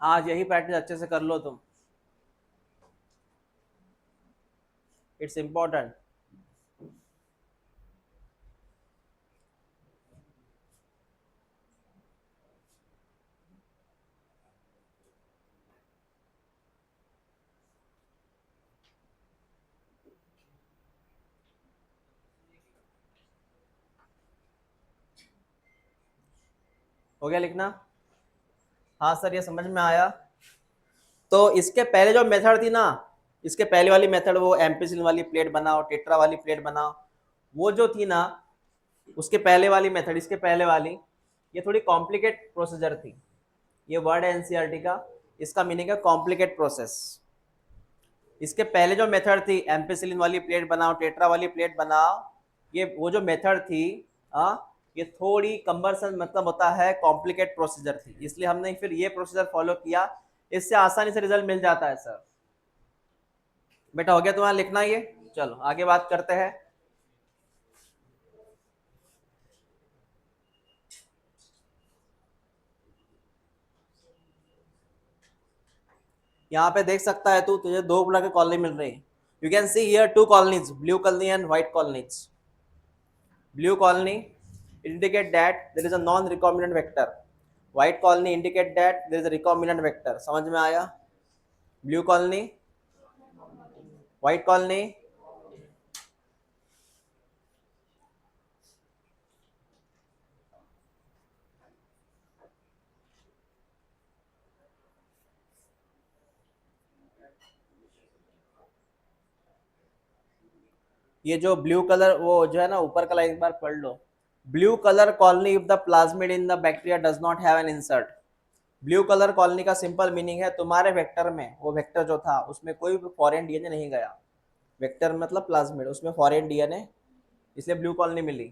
आज यही प्रैक्टिस अच्छे से कर लो तुम, इट्स इम्पोर्टेंट। हो गया लिखना? हाँ सर, ये समझ में आया। तो इसके पहले जो मेथड थी ना, इसके पहले वाली मेथड, वो एम्पिसिलिन वाली प्लेट बनाओ, टेट्रा वाली प्लेट बनाओ, वो जो थी ना, उसके पहले वाली मेथड, इसके पहले वाली, ये थोड़ी कॉम्प्लिकेट प्रोसीजर थी। ये वर्ड है एनसीईआरटी का, इसका मीनिंग है कॉम्प्लिकेट प्रोसेस। इसके पहले जो मेथड थी एम्पिसिलिन वाली प्लेट बनाओ, टेट्रा वाली प्लेट बनाओ, ये वो जो मेथड थी, आ, ये थोड़ी कम्बरसन, मतलब होता है कॉम्प्लिकेट प्रोसीजर थी, इसलिए हमने फिर ये प्रोसीजर फॉलो किया। इससे आसानी से रिजल्ट मिल जाता है सर। बेटा हो गया तुम्हारा लिखना ये? चलो आगे बात करते हैं। यहाँ पे देख सकता है तू, तुझे दो प्रकार की कॉलोनी मिल रही है। You can see here two colonies, blue colony and white colonies. Blue colony indicate that there is a non recombinant vector. White colony indicate that there is a recombinant vector. समझ में आया? Blue colony, white colony. ये जो blue colour वो जो है ना ऊपर का लाइन एक बार पढ़ लो. Blue colour colony if the plasmid in the bacteria does not have an insert. Blue colour colony का सिंपल मीनिंग है तुम्हारे वेक्टर में वो वेक्टर जो था उसमें कोई फॉरेन डीएनए नहीं गया. वेक्टर मतलब प्लाज्मिड, उसमें फॉरेन डीएनए, इसलिए ब्लू कॉलोनी मिली.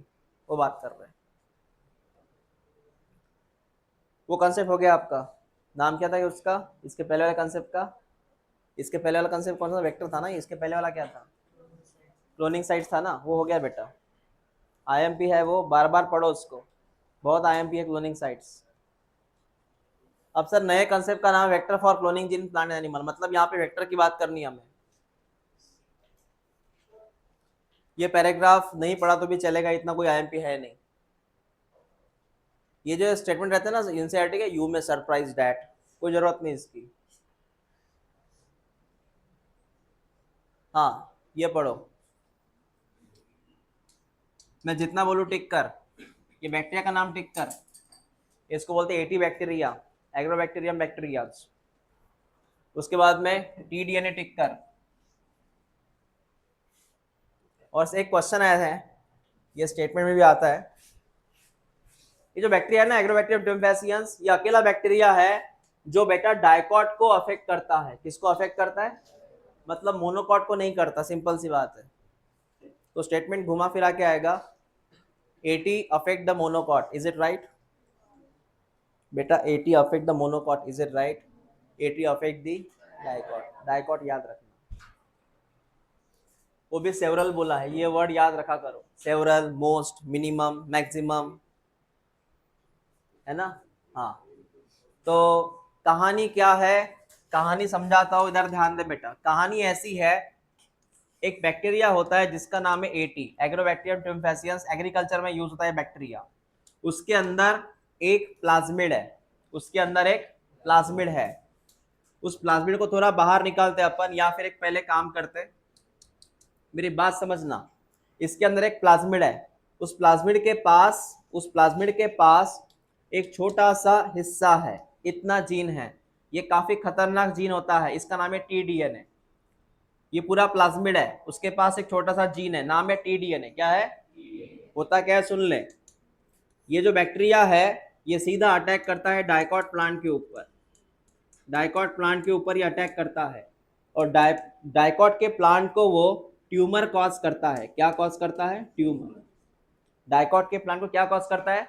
वो बात कर रहे हैं. वो कंसेप्ट हो गया आपका. नाम क्या था उसका, इसके पहले वाले कंसेप्ट का? इसके पहले वाला कंसेप्ट कौन सा वेक्टर था ना, इसके पहले वाला क्या था? क्लोनिंग साइट्स था ना. वो हो गया बेटा. आईएमपी है वो, बार बार पढ़ो उसको. बहुत आईएमपी है क्लोनिंग साइट्स. अब सर नए कंसेप्ट का नाम vector for cloning gene plant animal. मतलब यहाँ पे वेक्टर की बात करनी है हमें. ये पैराग्राफ नहीं पढ़ा तो भी चलेगा, इतना कोई आईएमपी है नहीं. ये जो स्टेटमेंट रहते हैं ना एनसीईआरटी के, यू में सरप्राइज डैट, कोई जरूरत नहीं इसकी. हाँ ये पढ़ो. मैं जितना बोलूँ टिक कर. ये बैक्टीरिया का नाम टिक कर. इसको बोलते हैं एटी बैक्टीरिया, एग्रोबैक्टीरियम बैक्टीरिया. उसके बाद में टी डीएनए टिक कर. और एक क्वेश्चन आया है, ये स्टेटमेंट में भी आता है. ये जो बैक्टीरिया है ना एग्रोबैक्टीरियम ट्यूम्फेसियंस, ये अकेला बैक्टीरिया है जो बेटा डाइकॉट को अफेक्ट करता है. किसको अफेक्ट करता है? मतलब मोनोकॉट को नहीं करता. सिंपल सी बात है. तो स्टेटमेंट घुमा फिरा के आएगा, 80 affect the monocot. Is it right बेटा? 80 affect the monocot. Is it right? 80 affect the dicot. Dicot याद रखना. वो भी सेवरल बोला है, ये वर्ड याद रखा करो. सेवरल, मोस्ट, मिनिमम, मैक्सिमम, है ना. हाँ. तो कहानी क्या है, कहानी समझाता हूँ, इधर ध्यान दे बेटा. कहानी ऐसी है, एक बैक्टीरिया होता है जिसका नाम है एटी, एग्रोबैक्टीरियम ट्यूम्फेसियंस. एग्रीकल्चर में यूज होता है बैक्टीरिया. उसके अंदर एक प्लाज्मिड है. उसके अंदर एक प्लाज्मिड है. उस प्लाज्मिड को थोड़ा बाहर निकालते अपन, या फिर एक पहले काम करते. मेरी बात समझना. इसके अंदर एक प्लाज्मिड है. उस प्लाज्मिड के पास एक छोटा सा हिस्सा है. इतना जीन है. ये काफी खतरनाक जीन होता है. इसका नाम है टीडीएनए. ये पूरा प्लाज्मिड है, उसके पास एक छोटा सा जीन है, नाम है टीडीएनए. क्या है? होता क्या है सुन ले. ये जो बैक्टीरिया है ये सीधा अटैक करता है डाइकॉट प्लांट के ऊपर. डाइकॉट प्लांट के ऊपर ये अटैक करता है. और डाइकॉट के प्लांट को वो ट्यूमर कॉज करता है. क्या कॉज करता है? ट्यूमर. डाइकॉट के प्लांट को क्या कॉज करता है?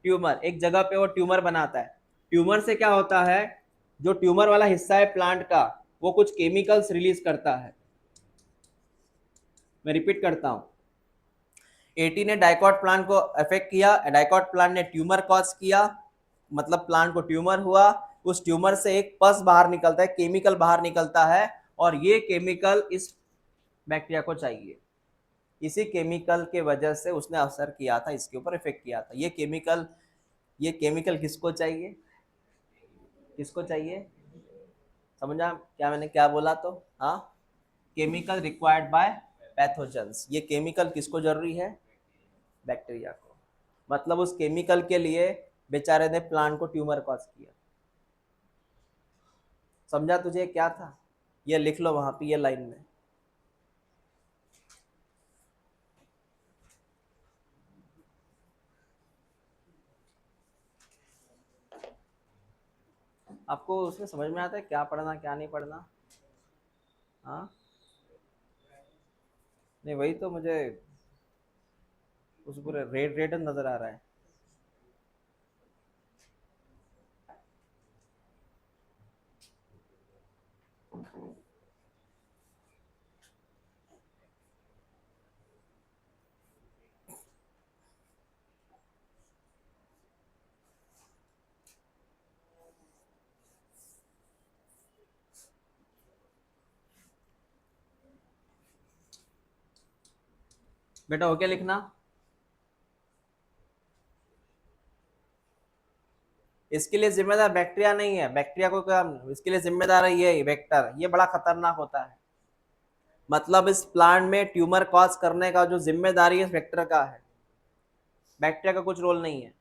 ट्यूमर. एक जगह पे वो ट्यूमर बनाता है. ट्यूमर से क्या होता है, जो ट्यूमर वाला हिस्सा है प्लांट का वो कुछ केमिकल्स रिलीज करता है. मैं रिपीट करता हूं. एटी ने डाइकॉट प्लांट को अफेक्ट किया, डाइकॉट प्लांट ने ट्यूमर कॉज किया, मतलब प्लांट को ट्यूमर हुआ. उस ट्यूमर से एक पस बाहर निकलता है, केमिकल बाहर निकलता है, और ये केमिकल इस बैक्टीरिया को चाहिए. इसी केमिकल के वजह से उसने असर किया था, इसके ऊपर इफेक्ट किया था. ये केमिकल किसको चाहिए? किसको चाहिए? समझा क्या मैंने क्या बोला? तो हाँ, केमिकल रिक्वायर्ड बाय पैथोजेंस. ये केमिकल किसको जरूरी है? बैक्टीरिया को. मतलब उस केमिकल के लिए बेचारे ने प्लांट को ट्यूमर कॉज किया. समझा तुझे क्या था? ये लिख लो वहां पे ये लाइन में. आपको उसमें समझ में आता है क्या पढ़ना क्या नहीं पढ़ना? हाँ नहीं, वही तो मुझे उस पूरे रेड रेड नजर आ रहा है. बेटा ओके लिखना. इसके लिए जिम्मेदार बैक्टीरिया नहीं है, बैक्टीरिया को काम, इसके लिए जिम्मेदार है ये वेक्टर। ये बड़ा खतरनाक होता है। मतलब इस प्लांट में ट्यूमर कॉज करने का जो जिम्मेदारी इस वेक्टर का है, बैक्टीरिया का कुछ रोल नहीं है।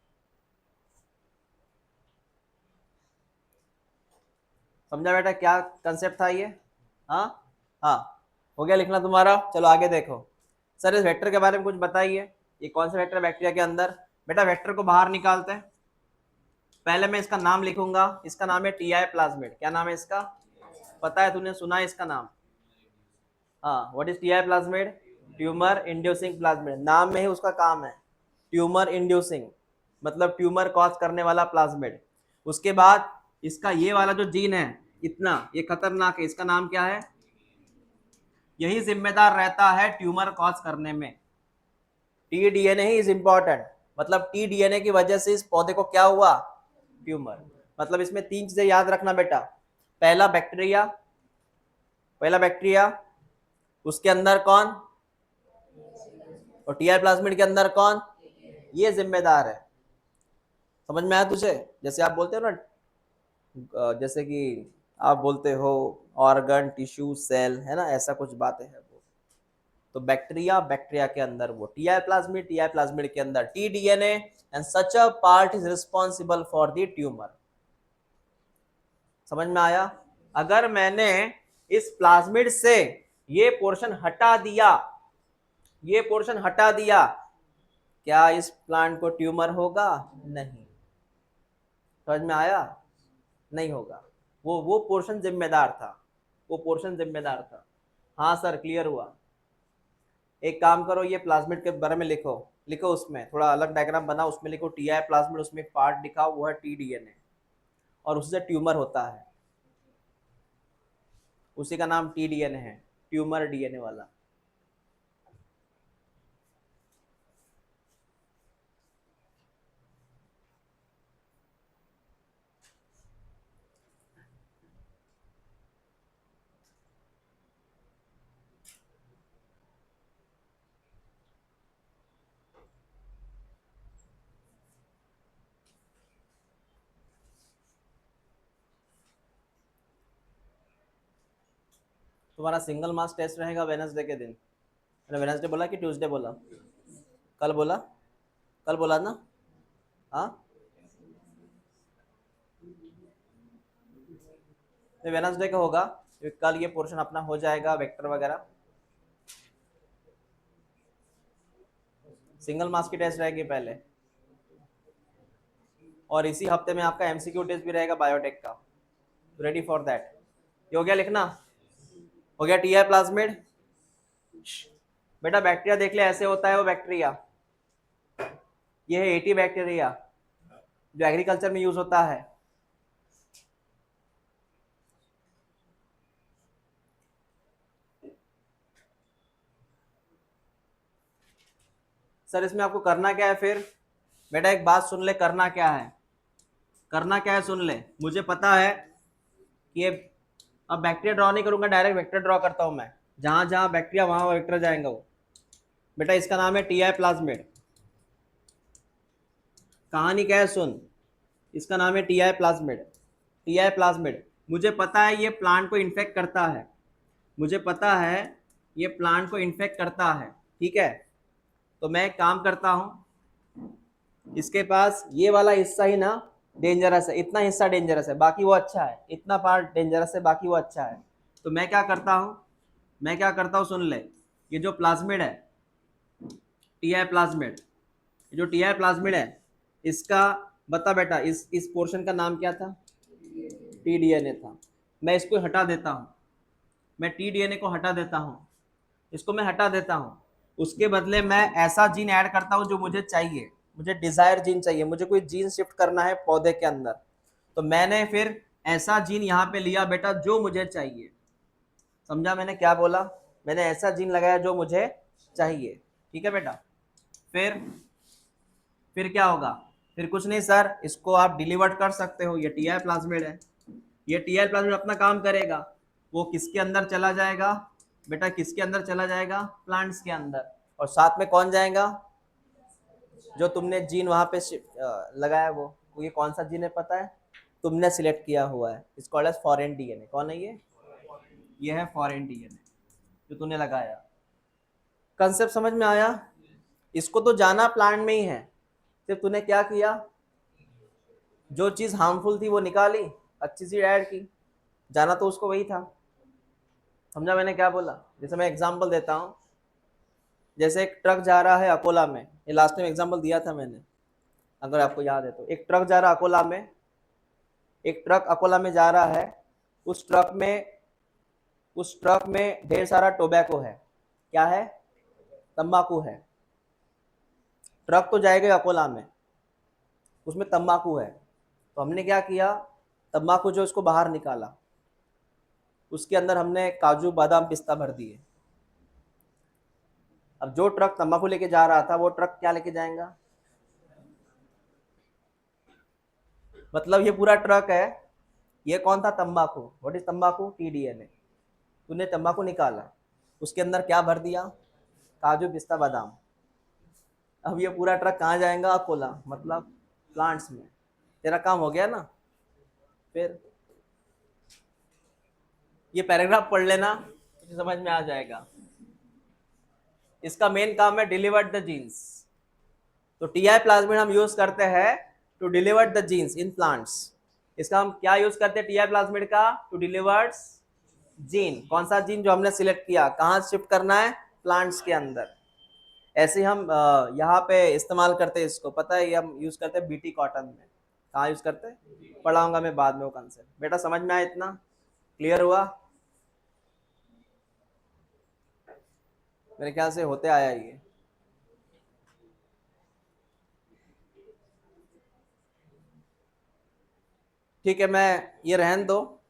समझा बेटा क्या कंसेप्ट था ये? हाँ हाँ, हो गया लिखना तुम्हारा। चलो आगे देखो। सर इस वेक्टर के बारे में कुछ बताइए, ये कौन सा वेक्टर है बैक्टीरिया के अंदर? बेटा वेक्टर को बाहर निकालते हैं। पहले मैं इसका नाम लिखूंगा, इसका नाम है टीआई प्लाज्मिड। क्या नाम है इसका? पता है, तूने सुना है इसका नाम? हाँ, what is TI plasmid? Tumour inducing plasmid. नाम में ही उसका काम है, ट्यूमर इंड्यूसिंग, मतलब ट्यूमर कॉज करने वाला प्लाज्मिड। उसके बाद इसका ये वाला जो जीन है, इतना ये खतरनाक है, इसका नाम क्या है? यही जिम्मेदार रहता है ट्यूमर कॉज करने में। T DNA he is important, मतलब टी डीएनए की वजह से इस पौधे को क्या हुआ? ट्यूमर। मतलब इसमें तीन चीजें याद रखना बेटा। पहला बैक्टीरिया, पहला बैक्टीरिया, उसके अंदर कौन? और टीआर प्लाज्मिड के अंदर कौन? ये जिम्मेदार है। समझ में आया तुझे? जैसे आप बोलते हो ना, जैसे कि आप बोलते हो ऑर्गन, टिश्यू, सेल, है ना, ऐसा कुछ बातें हैं वो। तो बैक्टीरिया, बैक्टीरिया के अंदर वो टीआई प्लाज्मिड, टीआई प्लाज्मिड के अंदर T DNA, and such a part is responsible for the tumour. समझ में आया? अगर मैंने इस प्लाज्मिड से ये पोर्शन हटा दिया, ये पोर्शन हटा दिया, क्या इस प्लांट को ट्यूमर होगा? नहीं। समझ में आया? नहीं होगा। वो पोर्शन जिम्मेदार था, वो पोर्शन जिम्मेदार था। हाँ सर, क्लियर हुआ। एक काम करो, ये प्लाज्मिड के बारे में लिखो, लिखो उसमें थोड़ा अलग डायग्राम बना, उसमें लिखो टीआई प्लाज्मिड, उसमें एक पार्ट लिखा वो है टी डीएनए, और उससे ट्यूमर होता है, उसी का नाम टी डीएनए है, ट्यूमर डीएनए वाला। तुम्हारा सिंगल मास टेस्ट रहेगा वेनसडे के दिन। मैंने वेनसडे बोला कि ट्यूसडे बोला? कल बोला? कल बोला ना? हाँ, वेनसडे का होगा, कल ये पोर्शन अपना हो जाएगा वेक्टर वगैरह। सिंगल मास की टेस्ट रहेगी पहले, और इसी हफ्ते में आपका एमसीक्यू टेस्ट भी रहेगा बायोटेक का। Ready for that? ये हो गया लिखना? हो गया टीआई प्लाज्मिड। बेटा बैक्टीरिया देख ले, ऐसे होता है वो बैक्टीरिया। ये है एटी बैक्टीरिया जो एग्रीकल्चर में यूज होता है। सर इसमें आपको करना क्या है फिर? बेटा एक बात सुन ले, करना क्या है, करना क्या है सुन ले। मुझे पता है कि ये, अब बैक्टीरिया ड्रॉ नहीं करूंगा, डायरेक्ट वेक्टर ड्रॉ करता हूं मैं। जहां जहां बैक्टीरिया वहां वेक्टर जाएंगे वो। बेटा इसका नाम है टीआई प्लाज्मिड। कहानी क्या है सुन, इसका नाम है टीआई प्लाज्मिड। टीआई प्लाज्मिड, मुझे पता है ये प्लांट को इन्फेक्ट करता है, मुझे पता है ये प्लांट को इन्फेक्ट करता है, ठीक है। तो मैं एक काम करता हूं, इसके पास ये वाला हिस्सा ही ना डेंजरस है, इतना हिस्सा डेंजरस है, बाकी वो अच्छा है, इतना पार्ट डेंजरस है, बाकी वो अच्छा है। तो मैं क्या करता हूँ, मैं क्या करता हूँ सुन ले। ये जो प्लाज्मिड है, टीआई प्लाज्मिड, जो टीआई प्लाज्मिड है, इसका बता बेटा, इस पोर्शन का नाम क्या था? टी डीएनए था। मैं इसको हटा देता हूँ, मैं टी डीएनए को हटा देता हूँ, इसको मैं हटा देता हूँ। उसके बदले मैं ऐसा जीन ऐड करता हूँ जो मुझे चाहिए, मुझे डिजायर जीन चाहिए, मुझे कोई जीन शिफ्ट करना है पौधे के अंदर। तो मैंने फिर ऐसा जीन यहाँ पे लिया बेटा जो मुझे चाहिए। समझा मैंने क्या बोला? मैंने ऐसा जीन लगाया जो मुझे चाहिए, ठीक है बेटा। फिर फिर क्या होगा? फिर कुछ नहीं सर, इसको आप डिलीवर कर सकते हो, ये टीआई प्लाज्मिड है, ये टीआई प्लाज्मिड अपना काम करेगा। वो किसके अंदर चला जाएगा बेटा? किसके अंदर चला जाएगा? प्लांट्स के अंदर। और साथ में कौन जाएगा? जो तुमने जीन वहां पे लगाया वो, ये कौन सा जीन है पता है? तुमने सिलेक्ट किया हुआ है, it's called as foreign DNA. कौन है ये है फॉरेन डीएनए जो तूने लगाया। कंसेप्ट समझ में आया? इसको तो जाना प्लांट में ही है, सिर्फ तूने क्या किया, जो चीज हार्मफुल थी वो निकाली, अच्छी चीज ऐड की। जाना तो उसको वही था। समझा मैंने क्या बोला? जैसे मैं एग्जांपल देता हूँ, जैसे एक ट्रक जा रहा है अकोला में, ये लास्ट टाइम एग्जांपल दिया था मैंने, अगर आपको याद है तो। एक ट्रक जा रहा है अकोला में, एक ट्रक अकोला में जा रहा है, उस ट्रक में ढेर सारा टोबैको है। क्या है? तंबाकू है। ट्रक तो जाएगा अकोला में, उसमें तंबाकू है। तो हमने क्या किया, तंबाकू जो उसको बाहर निकाला, उसके अंदर हमने काजू बादाम पिस्ता भर दिए। अब जो ट्रक तंबाकू लेके जा रहा था वो ट्रक क्या लेके जाएगा? मतलब ये पूरा ट्रक है, ये कौन था? तंबाकू। व्हाट इज तंबाकू? टीडीएनए। तूने तंबाकू निकाला, उसके अंदर क्या भर दिया? काजू पिस्ता बादाम। अब ये पूरा ट्रक कहाँ जाएगा? अकोला, मतलब प्लांट्स में। तेरा काम हो गया ना? फिर ये पैराग्राफ पढ़ लेना, तुझे समझ में आ जाएगा। इसका मेन काम है डिलीवर्ड द जीन्स। तो टीआई प्लाज्मिड हम यूज करते हैं to deliver the genes in plants. इसका हम क्या यूज करते हैं टीआई प्लाज्मिड का? To deliver gene. कौन सा जीन? जो हमने सिलेक्ट किया, कहाँ शिफ्ट करना है? प्लांट्स के अंदर। ऐसे ही हम यहाँ पे इस्तेमाल करते हैं इसको, पता है? ये हम यूज करते हैं बीटी कॉटन में। कहाँ यूज करते हैं? पढ़ाऊंगा मैं बाद में वो कंसेप्ट। बेटा समझ में आया? इतना क्लियर हुआ? मेरे ख्याल से होते आया ये। ठीक है, मैं ये रहन दो,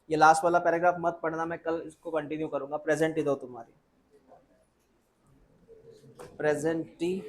ये लास्ट वाला पैराग्राफ मत पढ़ना, मैं कल इसको कंटिन्यू करूंगा। प्रेजेंटी दो तुम्हारी, प्रेजेंटी